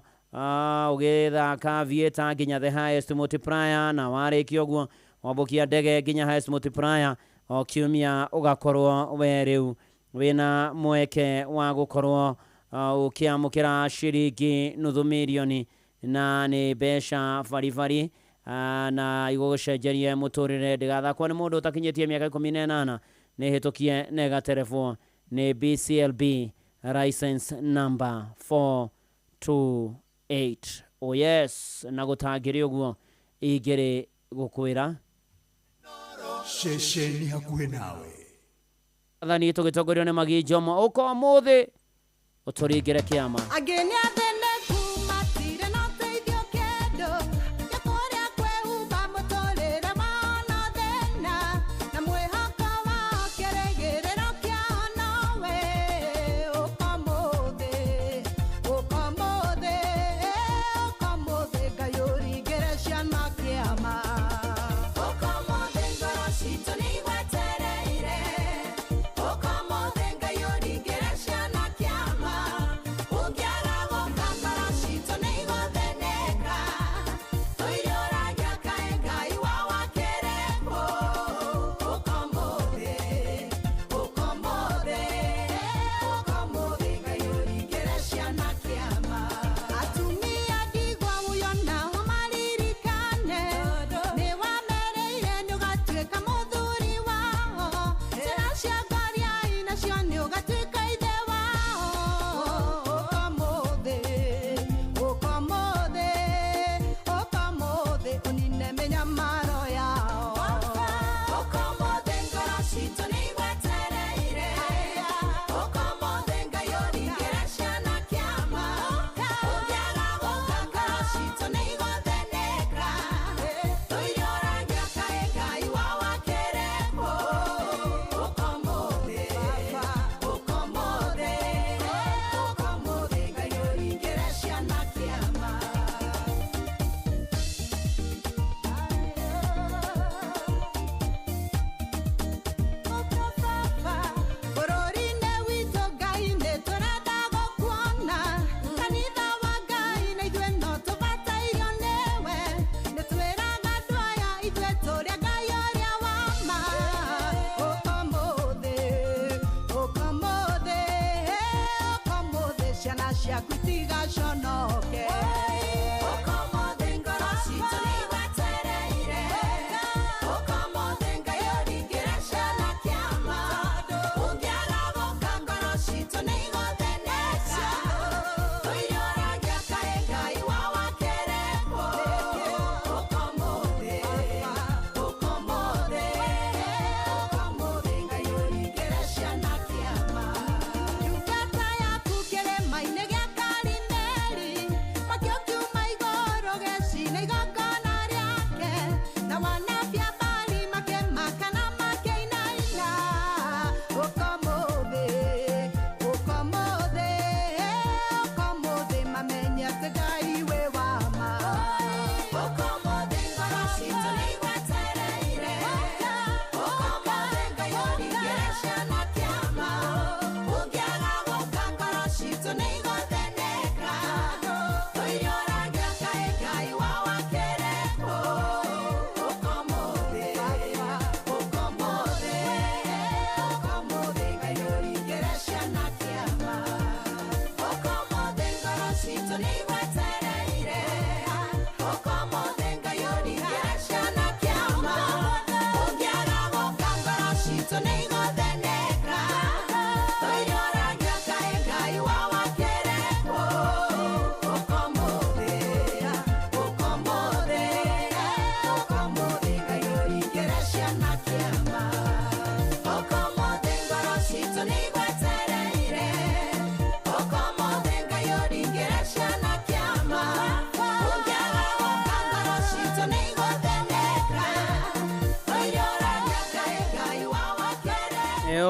Speaker 6: ugithaka vieta nginya the highest multiplier na warĩkia ũguo wambukia ndege nginya highest multiplier o kiumia ugakorwo we rĩu wĩna mweke wa gũkorwo ũkĩamũkĩra ciringi nuthu mirioni na nĩ mbeca baribari na igũgũcenjerie mũtũrĩre ndĩgathakwo nĩ mũndũ ũtakinyĩtie mĩaka 18 nĩ hĩtũkie na ĩgaterefwo nĩ BCLB license number 428. Oh yes, na gũtangĩrĩ ũguo ingĩrĩ gũkwĩra
Speaker 12: ceceni hakuhĩ nawe
Speaker 6: athani tũgĩtongorio nĩ Magi Njomo ũmũthĩ ũtũringĩre kĩama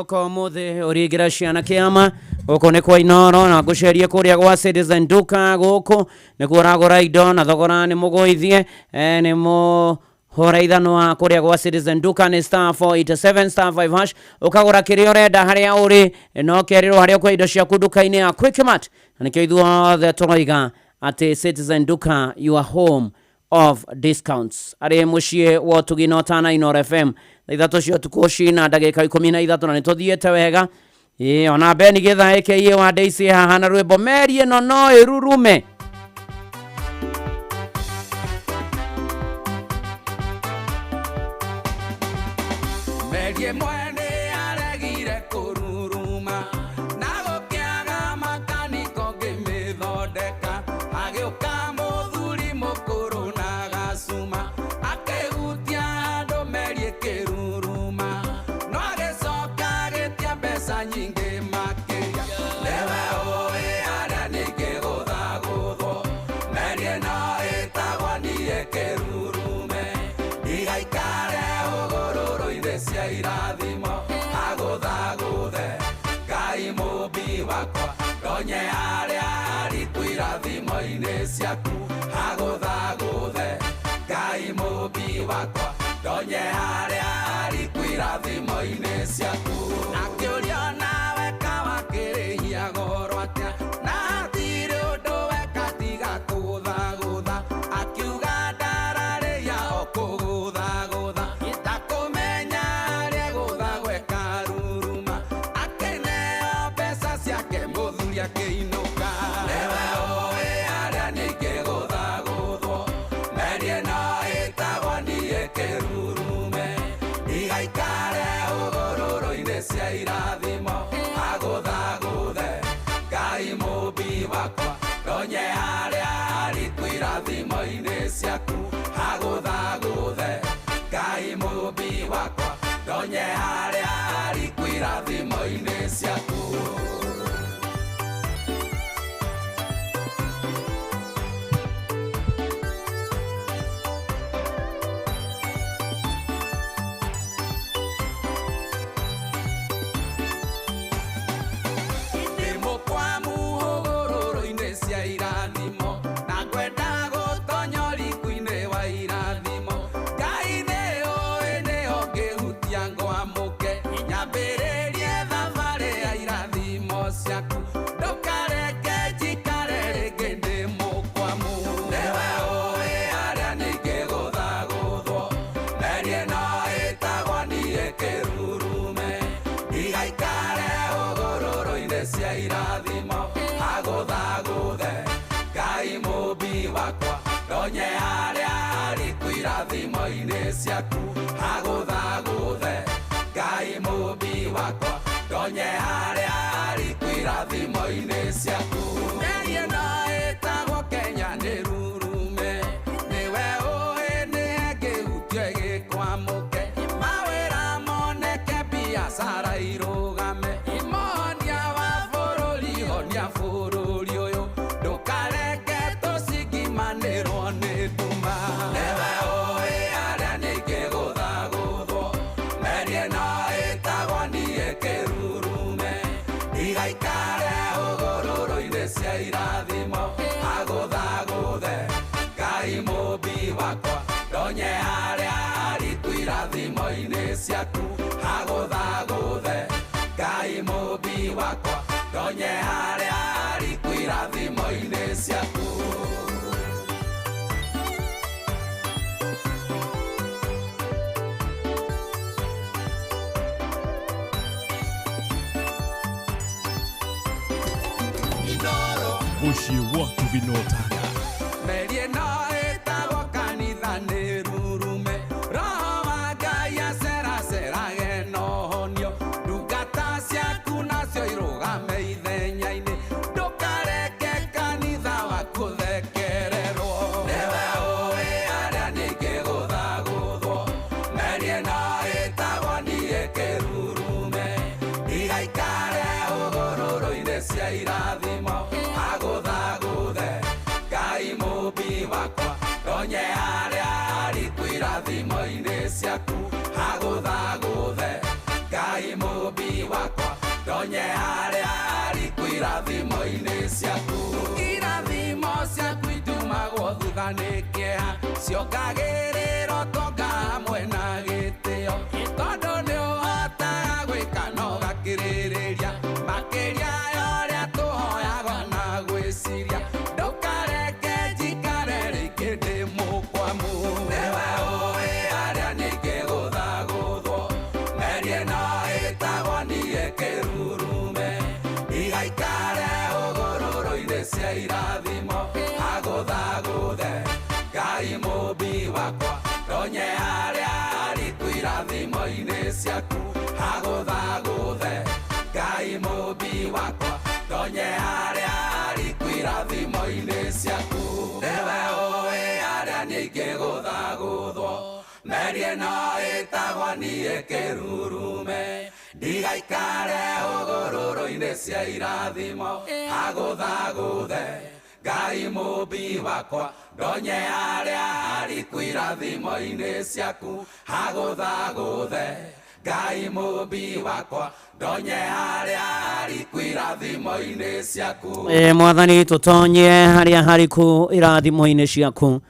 Speaker 6: Oko muthe urigira ciana kiama guku ni kwa Inoro na gucerie kuria gwa Citizen Duka guku ni kuragura indo na thogora ni mugoithie ni mu horaithanwa kuria gwa Citizen Duka ni star 487 star 5 hash ukagura kiria urenda haria uri no kerirwo haria kwa indo cia kuduka-ini ya Quickmart na nikio ithuothe turoiga ati Citizen Duka your home of discounts. Ari mucie wa Tugino Tana Inoro FM ithatu cio tukoshi na ndagika 13 na nituthiete wega ona Beni Githa aka wa Daisy haha na rwimbo merie no irurume
Speaker 15: merie mwene aregire kururuma na gukiaga makaniko ngimithondeka agiuka muthuri mukuru na gacuma akehutia andu merie kiruruma no agicoka gitia mbeca nyingi makiria newe ui aria ningiguthagutho merie no itagwo nie kirurume igaikare ugururu-ini cia irathimo aguthaguthe Ngai muumbi wakwa ndonye haria hariku irathimo-ini ciaku aguthaguthe Ngai muumbi wakwa ndonye haria hariku irathimo-ini ciaku akiuria nawe kawakirihia goro atia na hatiri undu weka tiga kuguthagutha akiuga ndararia o kuguthagutha itakumenya haria guthagwo ekaruruma akeneo mbeca ciake muthuri akiinuka newe ui haria ningiguthagutho merie no itagwo nie kirurume igaikare ugururu-ini cia irathimo aguthaguthe Ngai muumbi wakwa ndonye haria hariku irathimo-ini ciaku aguthaguthe Ngai muumbi wakwa ndonye haria hariku irathimo-ini ciaku cia irathimo aguthaguthe Ngai muumbi wakwa ndonye haria hariku irathimo-ini ciaku aguthaguthe Ngai muumbi wakwa ndonye haria hariku irathimo-ini ciaku merie no itagwo Kenya ni rurume niwe ui ni ngihutio igikwamuke mawira moneke biacara irugame bũrũri ũyũ ndũkareke tũcingimanĩrwo nĩ nduma newe ui haria ningiguthagutho merie no itagwo nie kirurume igaikare ugururu-ini cia irathimo aguthaguthe Ngai muumbi wakwa ndonye haria hariku irathimo-ini ciaku aguthaguthe Ngai muumbi wakwa ndonye haria hariku irathimo-ini ciaku
Speaker 14: Muciĩ wa Tugino Tana
Speaker 15: merie no itagwo kanitha nĩ rurume roho wa Ngai aceracerage no honio ndungata ciaku nacio irũgame ithenya-inĩ ndũkareke kanitha waku thekererwo newe ui haria ningiguthagutho merie no itagwo nie kirurume igaikare ugururu-ini cia irathimo aguthaguthe Ngai muumbi wakwa ndonye haria hariku irathimo-ini ciaku aguthaguthe Ngai muumbi wakwa tonye harĩa ariku irathimo-inĩ ciaku. Irathimo ciaku itumagwo thutha nĩ kĩeha, ciongagĩrĩrwo tonga hamwe na gĩtĩo, tondũ nĩ ũhotaga gwĩka na ũgakirĩrĩria makĩria ya ũrĩa tũhoyaga na gwĩciria. Ndũkareke njikare rĩngĩ ndĩ mũkwamu. Nĩwe ũĩ harĩa ningĩ gũthagũthwo, merie no ĩtagwo niĩ kĩrurume. Ndigaikare hũgũrũrũ-inĩ cia irathimo, agũthagũthe Ngai mũmbi wakwa, ndonye harĩa ariku irathimo-inĩ ciaku. Agũthagũthe Ngai mũmbi wakwa, ndonye harĩa ariku irathimo-inĩ ciaku. Nĩwe ũĩ harĩa ningĩ gũthagũthwo, merie no ĩtagwo niĩ kĩrurume. Ndigaikare hũgũrũrũ-inĩ cia irathimo, agũthagũthe Ngai mũmbi wakwa, ndonye harĩa ariku irathimo-inĩ ciaku. Agũthagũthe Ngai mũmbi wakwa, ndonye harĩa ariku irathimo-inĩ ciaku.
Speaker 6: Mwathani tũtonye harĩa hariku irathimo-inĩ ciaku,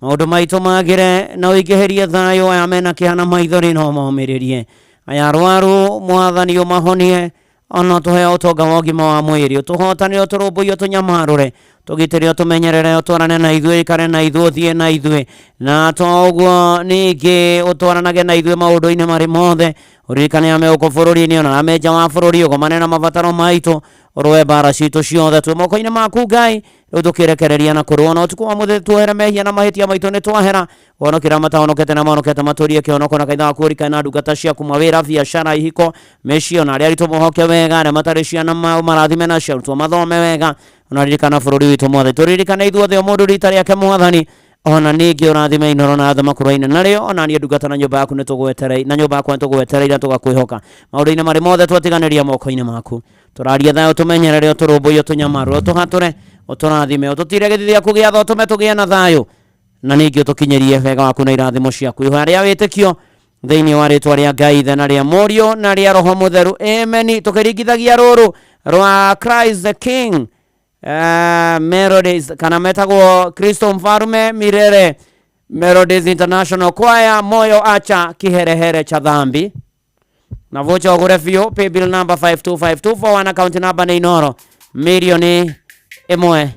Speaker 6: maũndũ maitũ magĩre na ũingĩhĩrie thayũ, aya mena kĩhana maithori no maũmĩrĩrie, aya arwaru Mwathani ũmahonie, ona tũhe ũtonga wa ũgima wa mwĩrĩ, ũtũhotanĩre, ũtũrũmbũiye, ũtũnyamarũre, tũgitĩre, ũtũmenyerere, ũtwarane na ithuĩ, ikare na ithuĩ, ũthiĩ na ithuĩ, na to ũguo ningĩ ũtwaranage na ithuĩ maũndũ-inĩ marĩ mothe. Ũririkane ame ũkũ bũrũri-inĩ ona ame nja wa bũrũri, ũgomane na mabataro maitũ, ũrũe mbara citũ ciothe, twĩ moko-inĩ maku Ngai, rĩu tũkĩrekereria na kũrũa na ũtukũ wa mũthĩ, tuohere mehia na mahĩtia maitũ nĩ twahera, wonokĩra matahonokete na mahonokete matũrie kĩhonoko na kaitha gaku ũrikane na ndungata ciaku, mawĩra, biacara, ihiko, mĩciĩ, ona arĩa aritũ mũhoke wega, arĩa matarĩ ciana marathime na ciarutwo mathome wega, ona ririkana bũrũri witũ mothe, tũririkane ithuothe o mũndũ rita rĩake Mwathani, ona ningĩ ũrathime inoro na thama kũrũaine narĩo, ona niĩ ndungata na nyũmba yaku nĩtũgwetereire, na nyũmba yakwa nĩtũgwetereire tũgakwĩhoka maũndũ-inĩ marĩ mothe, twatiganĩria moko-inĩ maku, tũraria thayũ, tũmenyerere, ũtũrũmbũiye, ũtũnyamarũre, ũtũhatũre, ũtũrathime, ũtũtire gĩthithi gĩaku gĩa tha, ũtũme tũgĩe na thayũ, na ningĩ ũtũkinyĩrie wega waku na irathimo ciaku, ihoya rĩa wĩtĩkio thĩinĩ wa rĩtwa rĩa Ngai Ithe na rĩa Mũriũ na rĩa Roho Mũtheru, amen. Tũkĩringithagia rũrũ rwa Christ the King Melodies, kana metagwo Kristo Mfarume Mirere Melodies International Choir, moyo acha kiherehere cha dhambi, na vocha ogure fio, pay bill number 52524, account number nĩ inoro milioni 1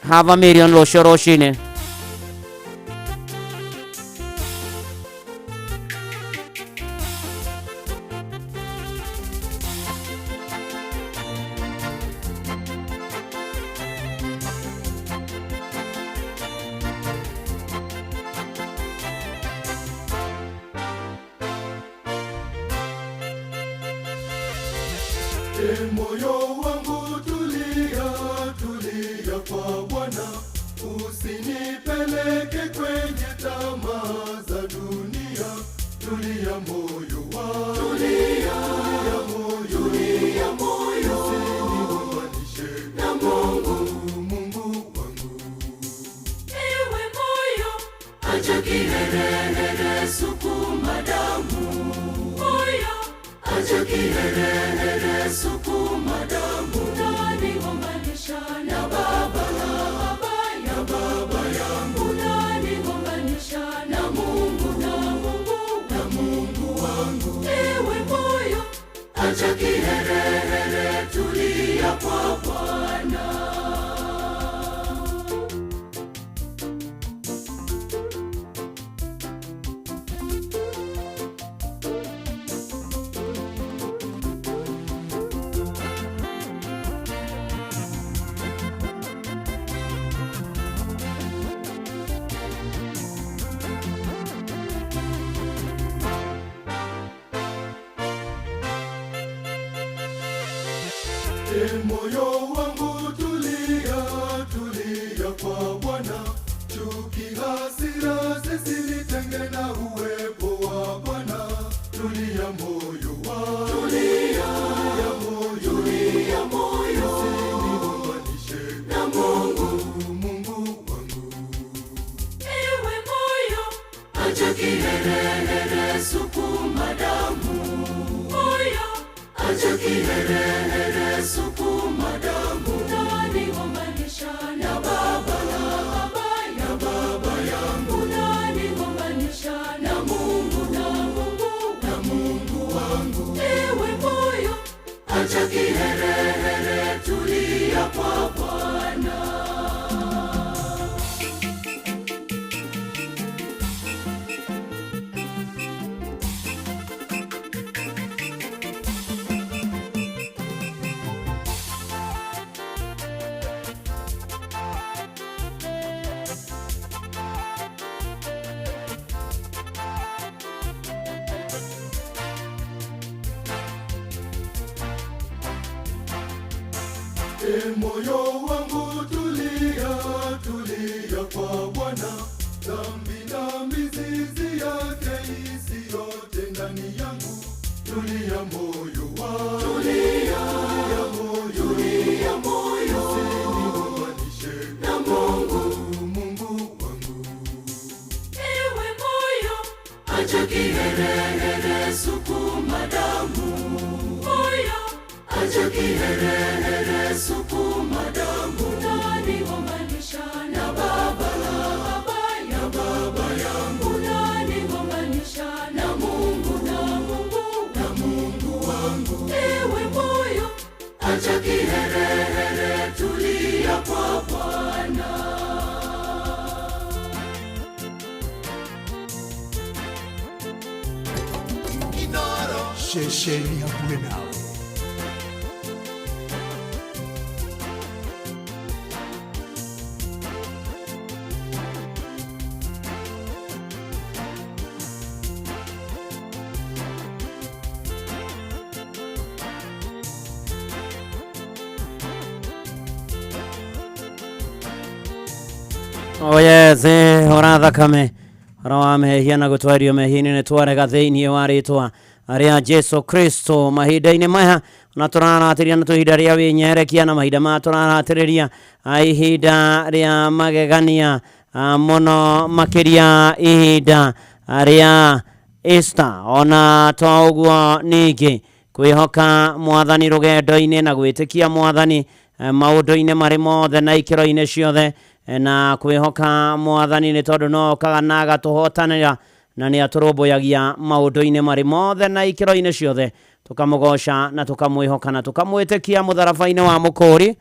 Speaker 6: half a million rũciũ rũcinĩ.
Speaker 13: Moyo wangu tulia, tulia kwa Bwana, usinipeleke kwenye tamaa za dunia. Tulia moyo wangu, tulia moyo, tulia moyo, usiniunganishe na Mungu wangu. Ewe moyo, acha kiherehere, sukuma damu. Moyo, acha kiherehere, sukuma damu. Unaniunganisha na Baba yangu, unaniunganisha na Mungu wangu. Ewe moyo, acha kiherehere, tulia kwa Bwana. Moyo wangu tulia, tulia kwa Bwana, chuki, hasira zisinitenge na uwepo wa Bwana. Tulia moyo wangu, tulia moyo, tulia moyo, usiniunganishe na Mungu wangu. Ewe moyo, acha kiherehere, sukuma damu. Moyo, acha kiherehere sukuma damu unanigombanisha na baba ya baba yangu unanigombanisha na Mungu wangu. Ewe moyo acha kiherehere, tulia kwa Bwana. Moyo wangu tulia, tulia kwa Bwana. Dhambi na mizizi yake isiyote ndani yangu. Tulia moyo wangu, tulia moyo, usinigombanishe na Mungu wangu. Ewe moyo acha kiherehere, sukuma damu. Moyo acha kiherehere, sukuma damu unanigombanisha na baba yangu unanigombanisha na Mungu wangu. Ewe moyo acha kiherehere, tulia kwa Bwana.
Speaker 12: Shesheni ya Bwana.
Speaker 6: Oyeze ora thakame ora mehia na gutwario mehini ne twarega thiini wa ritwa aria Jesu Kristo mahinda-ini maya na turaratiria na tuhinda ria winyerekia na mahinda ma turaratiria ihinda ria magegania muno makiria ihinda ria Easter ona to uguo ningi kwihoka mwathani rugendo-ini na gwitikia mwathani maundu-ini mari mothe na ikiro-ini ciothe na kwihoka mwathani ni tondu no kaga agatuhotanira na ni aturumbuyagia maundu-ini mari mothe na ikiro-ini ciothe tukamugosha na tukamwihoka na tukamwitikia mutharaba-ini wa mukuri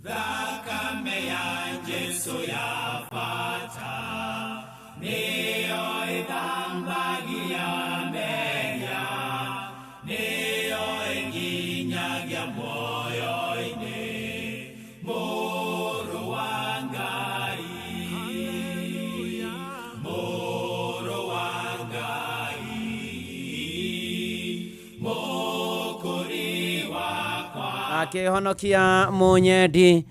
Speaker 13: Thakame ya Jesu yapata
Speaker 6: akihonokia munyendi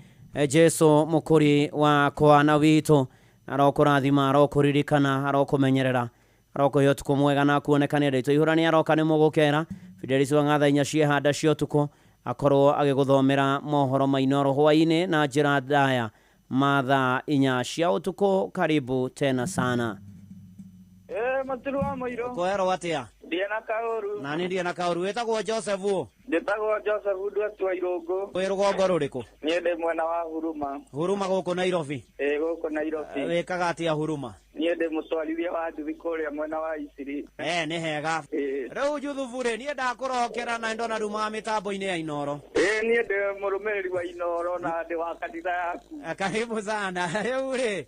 Speaker 6: Jesu mukuri wa kwana witu arokurathima arokuririkana arokumenyerera arokuhe tuko mwega na kuonekania rito ihurani aroka ni mugukera Fidelis Wangatha inya ciehanda cio tuko akorwo agiguthomera mohoro mainoro hwaini na njira ndaya mathaa inya cia utuko. Karibu tena sana.
Speaker 16: Matiru wa Moiro.
Speaker 6: Kwero watia?
Speaker 16: Ndiana Kaoru.
Speaker 6: Nani Ndiana Kaoru? Wetagwo Joseph.
Speaker 16: Ndetagwo Joseph Ndwatwa Irongo.
Speaker 6: Wĩ rũgongo rũrĩkũ?
Speaker 16: Niĩ ndĩ mwena wa Huruma.
Speaker 6: Huruma gũkũ Nairobi?
Speaker 16: Gũkũ Nairobi.
Speaker 6: Wĩkaga atĩa Huruma?
Speaker 16: Niĩ ndĩ mũtwarithia wa nduthi kũrĩa mwena wa Isiri.
Speaker 6: Nĩ hega. Rĩu Juthubu rĩ, niĩ ndakũrokera na ndona ruma mĩtambo-inĩ ya Inoro.
Speaker 16: Niĩ ndĩ mũrũmĩrĩri wa Inoro na ndĩ wa kanitha yaku.
Speaker 6: Karibu sana. Rĩu rĩ,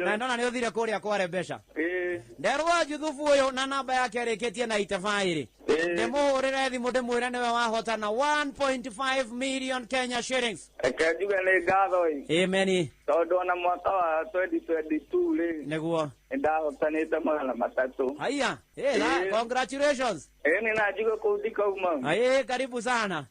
Speaker 6: na ndona nĩ ũthire kũrĩa Kware Mbeca. Nderwo Juthubu ũyũ na namba yake arĩkĩtie na 85 ndĩmũhũrĩre thimũ ndĩmwĩre nĩwe wahotana 1.5 million Kenya shillings.
Speaker 16: Njuge nĩ ngatho ĩ.
Speaker 6: Amen.
Speaker 16: Tondũ ona mwaka wa 2022 rĩ
Speaker 6: nĩguo
Speaker 16: ndahotanĩte $300.
Speaker 6: Haya, congratulations.
Speaker 16: Nĩ na njuge kũu ndikauma.
Speaker 6: Karibu sana.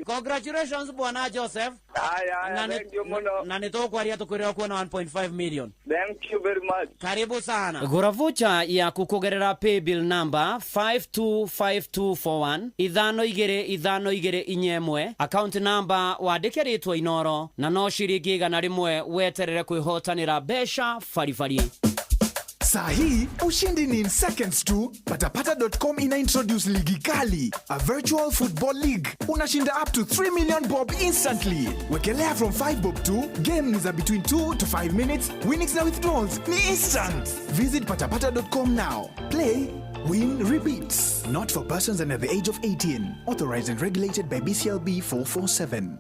Speaker 6: Congratulations bwana Joseph.
Speaker 16: Thank you muno.
Speaker 6: Na nĩtũkwaria tũkwĩrĩra kuona 1.5 million.
Speaker 16: Thank you very much.
Speaker 6: Karibu sana. Gura voucher ya kukugerera paybill number 525241 522 inyemwe account number wandĩke rĩtwa Inoro na no ciringi 100 weterere kwĩhotanĩra mbeca farifari.
Speaker 12: Sahi, ushindi ni in seconds tu. Patapata.com ina introduce ligi kali, a virtual football league. Unashinda up to 3 million bob instantly. Wekelea from 5 bob tu. Game ni za between 2 to 5 minutes. Winnings na withdrawals ni instant. Visit patapata.com now. Play, win, repeats. Not for persons under the age of 18. Authorized and regulated by BCLB 447.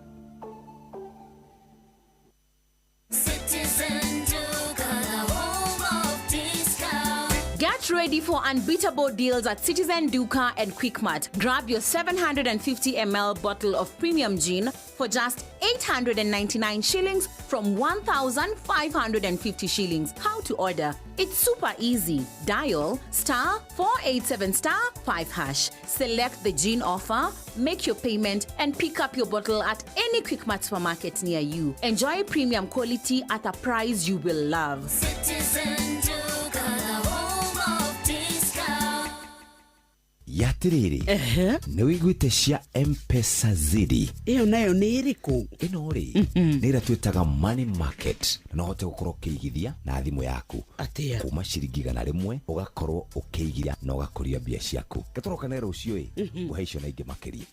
Speaker 7: Get ready for unbeatable deals at Citizen Duka and Quickmart. Grab your 750 ml bottle of premium gin for just 899 shillings from 1,550 shillings. How to order? It's super easy. Dial *487*5#. Select the gin offer, make your payment, and pick up your bottle at any Quickmart supermarket near you. Enjoy premium quality at a price you will love. Citizen Duka.
Speaker 9: Yatiriri nĩ wĩiguĩte cia M-Pesa Zidi.
Speaker 11: Ĩyo nayo nĩ ĩrĩkũ?
Speaker 9: Ĩno rĩ nĩ ĩrĩa twĩtaga money market, na no ũhote gũkorwo ũkĩigithia na thimũ yaku kuma ciringi 100 ũgakorwo ũkĩigithia na ũgakũria mbia ciaku. Gatoroka nĩ rũciũ ũhe icio na ingĩ makĩria.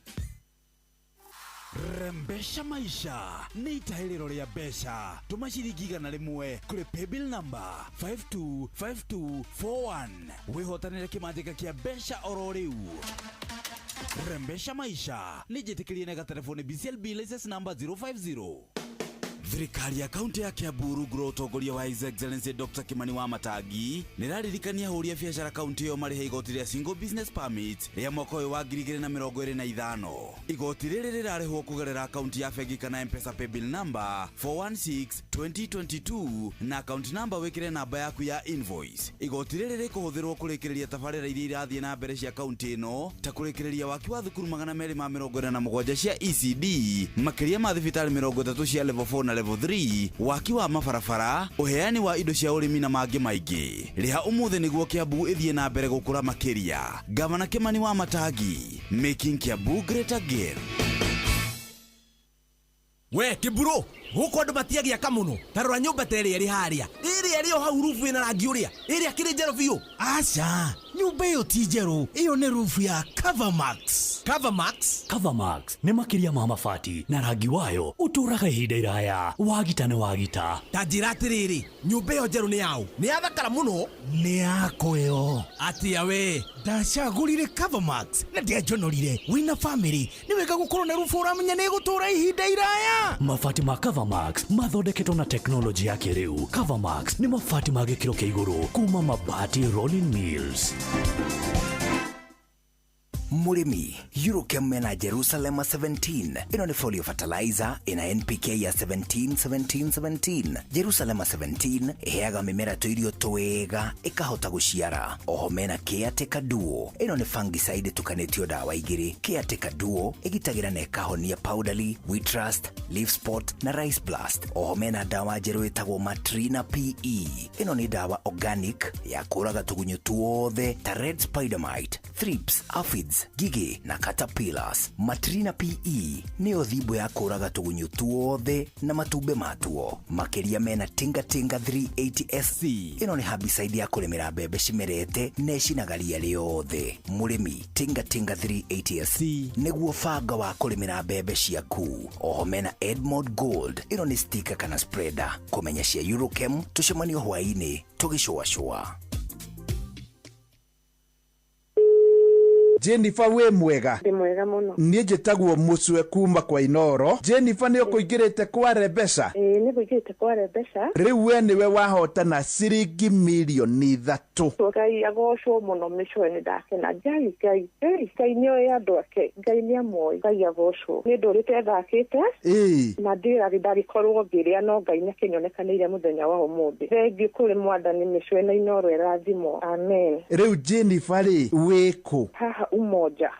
Speaker 8: Rembesha maisha nĩ itahĩrĩro rĩa mbeca. Tũma ciringi 100 kũrĩ paybill number 525241 wĩhotanĩre kĩmanjĩka kĩa mbeca oro rĩu. Rembesha maisha nĩ njĩtĩkĩrie na gatelefoni BCLB license number 050. Thirikari ya kaunti ya Kiambu rungu rwa ũtongoria wa His Excellency Dr. Kimani Wamatangi nĩraririkania ahũri a biacara kaunti ĩyo marĩhe igoti rĩa single business permit rĩa mwaka ũyũ wa 2025. Igoti rĩrĩ rĩrarĩhwo kũgerera akaunti ya bengi kana M-Pesa paybill number 416-2022 na akaunti number wĩkĩre namba yaku ya invoice. Igoti rĩrĩ rĩkũhũthĩrwo kũrĩkĩrĩria tabarĩra iria irathiĩ na mbere cia kaunti ĩno ta kũrĩkĩrĩria waki wa thukuru 247 cia ECD, makĩria ma thibitarĩ 30 cia level 4 na level 3, waki wa mabarabara, uheani wa indo cia ũrĩmi na mangĩ maingĩ. Rĩha ũmũthĩ nĩguo Kiambu ĩthiĩ na mbere gũkũra makĩria. Gavana Kimani Wamatangi, making Kiambu great again.
Speaker 17: We Kiburo, guko andu matiagia kamuno. Tarora nyumba tere iri haria. Iri iri hau rufu ina rangi uria. Iri akiri njero biu. Acha, nyumba iyo ti njero. Iyo ni rufu ya Covermax. Covermax?
Speaker 14: Covermax nĩ makĩria ma mabati na rangi wayo ũtũraga ihinda iraya. Wagita nĩ wagita.
Speaker 17: Tanjira atiriri, nyumba iyo njero ni yao. Ni yathakara muno. Ni yako yo. Atia we, ndacagũrire Covermax na ndiajonorire. Wina family, ni wega gũkorwo na rufu uramenya nĩ gũtũra ihinda iraya.
Speaker 14: Mabati ma Covermax mathondeketwo na teknoloji ya kĩrĩu. Covermax nĩ mabati ma gĩkĩro kĩa igũrũ kuma Mabati Rolling Mills.
Speaker 18: Murimi, Eurochem mena Jerusalem 17. Ino ni folio fertilizer ina NPK ya 17. Jerusalem 17 iheaga mimera tuirio twega ikahota guciara. Oho mena Caretaker Duo. Ino ni fungicide tukanitio dawa igiri. Caretaker Duo igitagira na ikahonia powderly, wheat rust, leaf spot na rice blast. Oho mena dawa jeru itagwo Matrina PE. Ino ni dawa organic ya kuraga tugunyo tuothe ta red spider mite, thrips, aphids, gigi na caterpillars. Matrina PE ni othibo ya kuraga tugunyo tuothe na matumbe matuo. Makeria mena Tinga 380 SC. Ino ni herbicide ya kulimira mbembe cimerete necinagaria riothe. Murimi, Tinga 380 SC niguo banga wa kulimira mbembe ciaku. Oho mena Edmond Gold. Ino ni sticker kana spreader kumenya cia Eurochem. Tucemanio hwaini tugicua.
Speaker 1: Jennifer we mwega.
Speaker 10: Ndi mwega muno.
Speaker 1: Niĩ njĩtagwo Mũcwe kuma kwa Inoro. Jennifer nĩ ũkũingĩrĩte kwa Rebesa?
Speaker 10: Nĩ ngũingĩrĩte kwa Rebesa.
Speaker 1: Rĩu we nĩwe wahotana ciringi milioni 3.
Speaker 10: Ngai agocwo mũno mĩcwe nĩ ndakena. Ngai nĩ oĩ andũ ake. Ngai nĩ amwe. Ngai agocwo. Nĩ ndũrĩte thakĩte. Na ndarĩkorwo ngĩrĩa no Ngai nĩ akĩnyonekanĩire mũthenya wa ũmũthĩ. Thengiũ kũrĩ Mwathani mĩcwe na Inoro ĩrathimwo. Amen.
Speaker 1: Rĩu Jennifer wĩkũ?
Speaker 10: Haha
Speaker 1: Umoja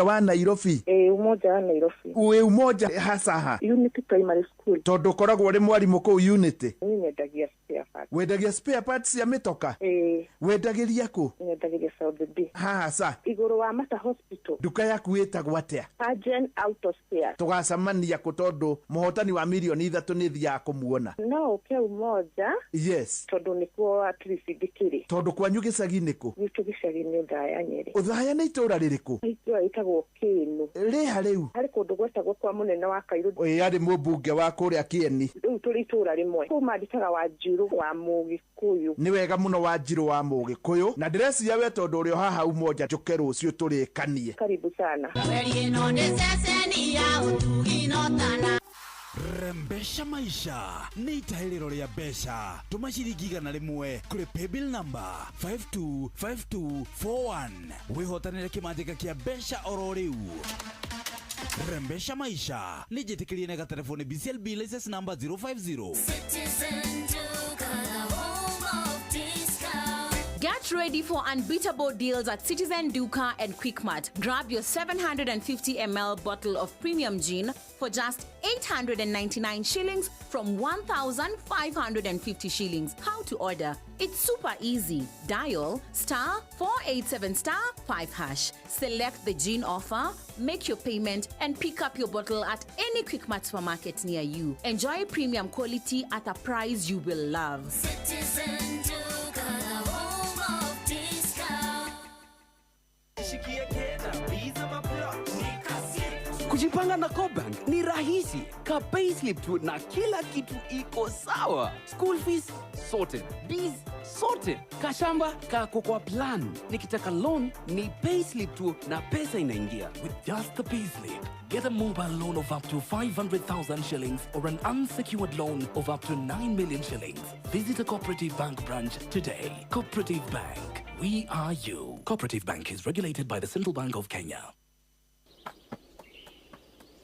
Speaker 1: wa Nairobi.
Speaker 10: Umoja wa Nairobi.
Speaker 1: Uwe Umoja hasaha.
Speaker 10: Unity Primary School.
Speaker 1: Tondu koragwo ri mwarimu ko Unity.
Speaker 10: Nyendagia spare parts.
Speaker 1: Wendagia spare parts cia mitoka? Wendagiria ku?
Speaker 10: Nyendagia South B.
Speaker 1: Hasa.
Speaker 10: Iguru wa Mata Hospital.
Speaker 1: Duka yaku yetagwo atia?
Speaker 10: Agent Auto Spares.
Speaker 1: Tugacamania ku tondu muhotani wa milioni 3 ni thia kumuona.
Speaker 10: No, ke Umoja.
Speaker 1: Yes.
Speaker 10: Tondu nikuo at least ngikiri.
Speaker 1: Tondu kwanyu gicagi-ini ku?
Speaker 10: Gitu gicagi-ini Thaya Nyeri.
Speaker 1: Uthaya ni itura ririku?
Speaker 10: Itura itagwo Kinu.
Speaker 1: Riha riu?
Speaker 10: Hari kundu gwetagwo kwa munene wa Kairu.
Speaker 1: Ari mubunge wa kuria Kieni.
Speaker 10: Riu turi itura rimwe. Kuma ndikaga wa Njiru wa Mugikuyu.
Speaker 1: Ni wega muno wa Njiru wa Mugikuyu. Na ndĩreciria we tondu uri haha Umoja njuke rucio turikanie.
Speaker 10: Karibu sana.
Speaker 8: Rembesha maisha ni itahelero ria besha. Tuma ciringi 100 kuri paybill number 525241 wihotanire kimanjika kia besha oro riu. Rembesha maisha ni jitikirie na telefoni BCLB license number 050.
Speaker 7: Get ready for unbeatable deals at Citizen Duka and Quickmart. Grab your 750 ml bottle of premium gin for just 899 shillings from 1,550 shillings. How to order? It's super easy. Dial *487*5#. Select the gin offer, make your payment, and pick up your bottle at any Quickmart supermarket near you. Enjoy premium quality at a price you will love. Citizen Duka, the home of discount.
Speaker 19: Kujipanga na Cobank ni rahisi. Ka payslip tu na kila kitu iko sawa. School fees sorted, bills sorted, kashamba kako kwa plan. Nikitaka loan ni payslip tu na pesa inaingia.
Speaker 14: With just the payslip, get a mobile loan of up to 500,000 shillings or an unsecured loan of up to 9 million shillings. Visit a Cooperative Bank branch today. Cooperative Bank, we are you. Cooperative Bank is regulated by the Central Bank of Kenya.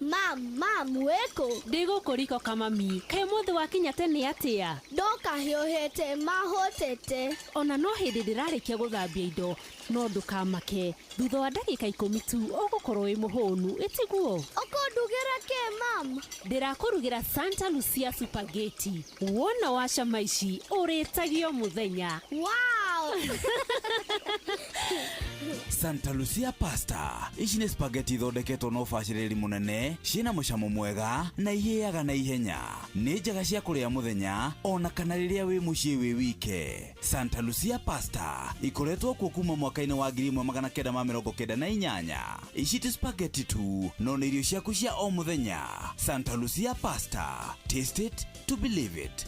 Speaker 20: Mam, weko.
Speaker 21: Digo koriko kama mi. Kae mothe wakinya tene atia.
Speaker 20: Doka hiohete, mahotete.
Speaker 21: Ona no hindi ndirarekia guthambia indo. No ndukamake. Thutha wa ndagika 10 tu ugukorwo wi muhonu. Itiguo.
Speaker 20: Okondugera ke mam.
Speaker 21: Ndirakurugira Santa Lucia spaghetti. Wona washa maici uritagio muthenya.
Speaker 20: Wow.
Speaker 8: Santa Lucia pasta. Ici ni spaghetti thondeketwo no bacĩrĩri munene, ciĩna mũcamo mwega na ihĩaga na ihenya. Nĩ njega cia kũrĩa mũthenya ona kana rĩrĩa wĩ mũciĩ wĩ wike. Santa Lucia pasta ikoretwo kuo kuma mwaka-inĩ wa 1998. Ici ti spaghetti tu, no nĩ irio ciaku cia o mũthenya. Santa Lucia pasta. Taste it to believe it.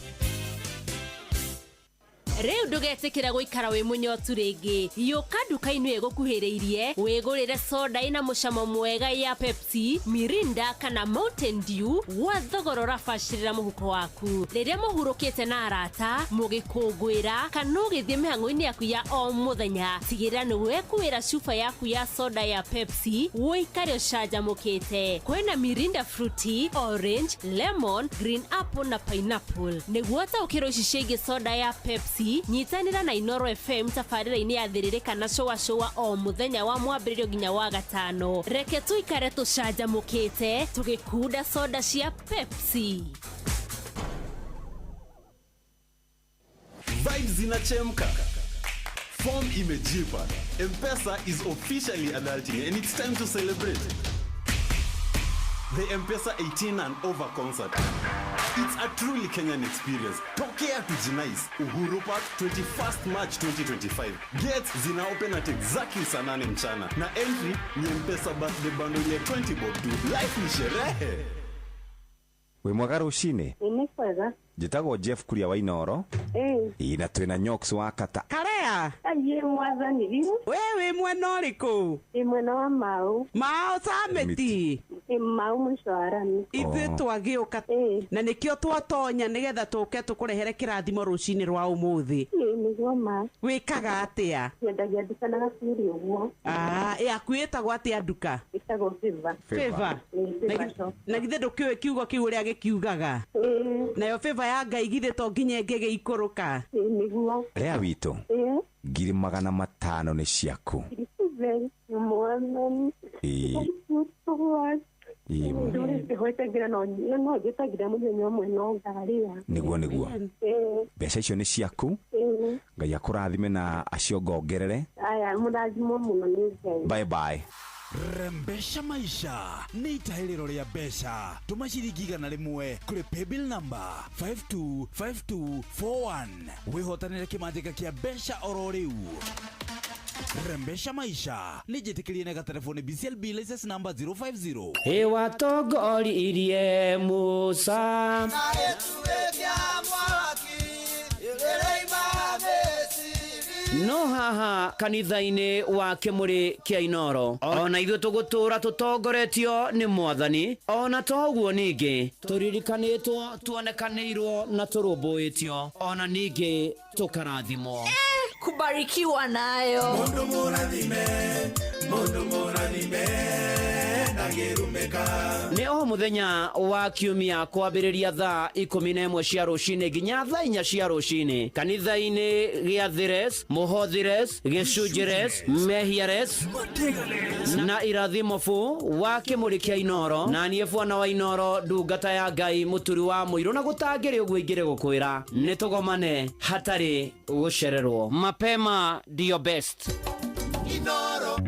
Speaker 21: Riu ndugetikira guikara wi munyotu ringi. Yuka nduka-ini igukuhiriirie wigurire soda ina mucamo mwega ya Pepsi, Mirinda kana Mountain Dew wa thogora urabacirira muhuko waku. Riria muhurukite na arata mugikungwira kana ugithie mihango-ini yaku ya o muthenya, tigirira ni wekuira cuba yaku ya soda ya Pepsi uikare ucanjamukite. Kwina Mirinda Fruity, Orange, Lemon, Green Apple na Pineapple. Niguo taukiro icicigie soda ya Pepsi, nyitanira na Inoro FM tafarira-ini ya thiririka na showa o muthenya wa mwambiririo nginya wa gatano. Reke tuikare tucanjamukite tugikunda soda cia Pepsi.
Speaker 2: Vibes zinachemka. Form imejipa. M-Pesa is officially adulting and it's time to celebrate. The M-Pesa 18 and over concert. It's a truly Kenyan experience. Tokea kujinais. Uhuru Park, 21st March 2025. Gates zina open at exactly saa 8 mchana. Na entry ni M-Pesa birthday bundle ya 20 bob tu. Life ni sherehe.
Speaker 9: We mwega rucini.
Speaker 10: Kwega.
Speaker 9: Njitagwo Jeff Kuria wa Inoro. Na twina Nyox wa Kata.
Speaker 11: Karea.
Speaker 10: Aye mwathani.
Speaker 11: Wewe mwena uriku?
Speaker 10: Mwena wa Mau.
Speaker 11: Mau Sameti.
Speaker 10: Mau mshwarani.
Speaker 11: Ithe twagiuka na nikio twatonya nigetha tuke tukurehere kirathimo rucini rwa umuthi.
Speaker 10: Niguo ma.
Speaker 11: Wikaga atia?
Speaker 10: Yendagia nduka na gacuri uguo.
Speaker 11: Yakwitagwo atia nduka?
Speaker 10: Itagwo Favor.
Speaker 11: Na githe ndukiwe kiugo kiu uria gikiugaga. Nayo Favor ya Ngai githe to nginye ngege ikuruka.
Speaker 10: Niguo.
Speaker 9: Rea wito. 500 ni ciaku.
Speaker 10: Mwana.
Speaker 9: Niguo mbeca icio nĩ ciaku. Ngai akũrathime na aciongongerere. Bye bye.
Speaker 8: Rembesha maisha ni itahiriro ria besha. Tuma ciringi 100 rimwe kuri paybill number 525241 wihotanire kimanjika kia besha oro riu. Rembesha maisha ni jitikirie na telefoni BCLB license number 050.
Speaker 6: Ewa togori irie Musa no haha kanitha-ini wa Kimuri kia Inoro ona ithuĩ tũgũtũra tũtongoretio nĩ Mwathani, ona toguo ningĩ tũririkanĩtwo, tuonekanĩirwo na tũrũmbũĩtio, ona ningĩ tũkarathimwo.
Speaker 7: Kubarikiwa nayo.
Speaker 13: Mundu mũrathime
Speaker 6: Nĩ o mũthenya wa kiumia kwambĩrĩria thaa 11 cia rũcinĩ nginya thaa 4 cia rũcinĩ kanitha-inĩ gĩa Thires, Mũhothires, Gĩcunjĩres, Mehiares na Irathimofu wa Kimuri kia Inoro. Na niĩ Bwana wa Inoro, ndungata ya Ngai mũturi wa mũirũ, na gũtangĩrĩ ũguo ingĩrĩ gũkwĩra nĩ tũgomane hatarĩ gũcererwo. Mapema ndio best.
Speaker 13: Inoro.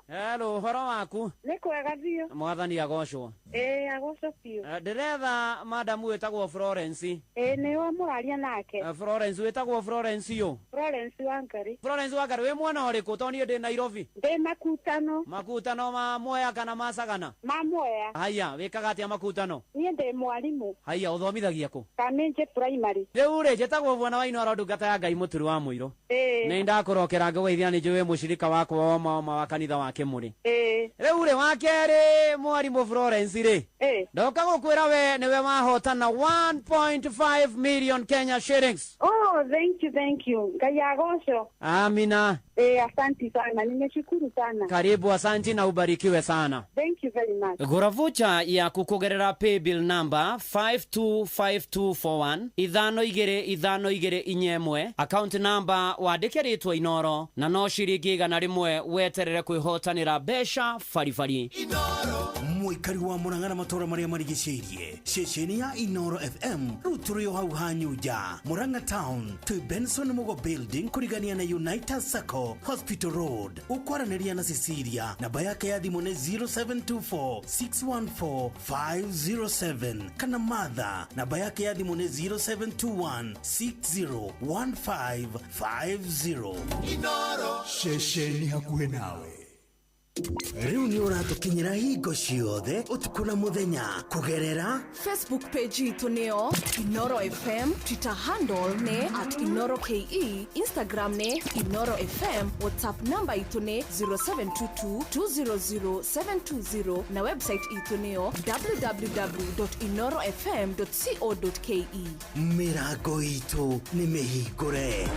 Speaker 6: Hello, horo waku?
Speaker 10: Nĩ kwega biũ.
Speaker 6: Mwathani agocwo.
Speaker 10: Agocwo biũ.
Speaker 6: Ndiretha madam wetagwo Florence.
Speaker 10: Nĩwe mũraria nake.
Speaker 6: Florence wetagwo Florence yo.
Speaker 10: Florence Wangari.
Speaker 6: Florence Wangari we mwana ũrĩkũ tondũ ndĩ Nairobi?
Speaker 10: Ndĩ Makutano.
Speaker 6: Makutano ma Mwea kana ma Sagana?
Speaker 10: Ma Mwea.
Speaker 6: Haya, wĩkaga atĩa Makutano?
Speaker 10: Niĩ ndĩ mwarimũ.
Speaker 6: Haya, ũthomithagia kũ?
Speaker 10: Kamenje primary.
Speaker 6: Rĩu rĩ njĩtagwo Bwana wa Inoro ndungata ya Ngai mũturi wa mũiro. Nĩ ndakũrokera ngũgeithia nĩ njũĩ mũcirika wakwa wa kanitha wa Kĩmũrĩ. Rĩu rĩ wa kerĩ mwarimũ Florence rĩ. Ndoka gũkwĩra we nĩwe wahotana 1.5 million Kenya shillings.
Speaker 10: Oh, thank you. Ngai agocwo.
Speaker 6: Amina.
Speaker 10: Asante sana. Nimeshukuru sana.
Speaker 6: Karibu, asante na ubarikiwe sana.
Speaker 10: Thank you very much.
Speaker 6: Gura voucher ya kukugerera paybill number 525241 522 inyemwe account number wandike ritwa Inoro na no ciringi igana rimwe weterere kwihotanira besha farifari.
Speaker 4: Inoro muikari wa Murang'a na matora maria marigicĩirie ceceni ya Inoro FM rĩu tũrĩ o hau hanyuja Murang'a Town to Benson Mugo Building kurigania na United Circle Hospital Road ukwaranĩria na Cecilia namba yake ya thimũ nĩ 0724614507 kana Martha namba yake ya thimũ nĩ 0721601550. Inoro
Speaker 12: ceceni hakuhĩ nawe.
Speaker 4: Riu ni uratukinyira hingo ciothe utuku na muthenya kugerera
Speaker 22: Facebook page itu neo Inoro FM, Twitter handle ne @InoroKE, Instagram ne Inoro FM, WhatsApp number itu ne 0722200720 na website itu neo www.inorofm.co.ke.
Speaker 4: Mirago itu ni mihingure.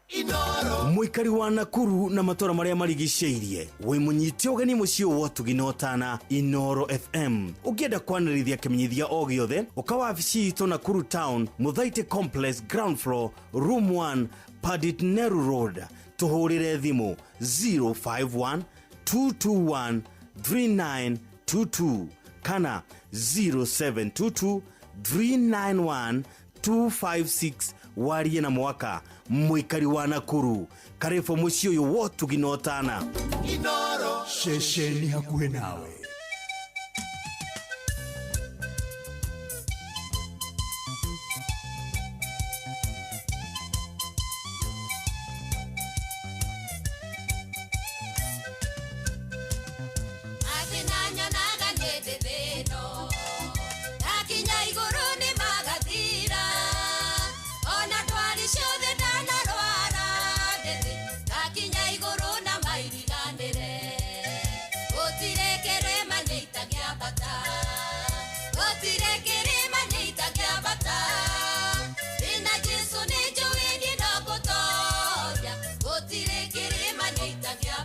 Speaker 4: Inoro muikari wa Nakuru na matora maria marigicĩirie we munyiti ogeni mucio wotuginotana Inoro FM ukienda kwanĩrithia kimenyithia o giothe ukawa wabici itu Nakuru Town Muthaite Complex ground floor room 1 Padit Neru Road tuhurire thimu 051 221 3922 kana 0722 391 256 warie na mwaka muikari wa Nakuru karifo mucio uyu wotuginotana Inoro
Speaker 12: ceceni hakuhĩ nawe.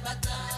Speaker 13: Bata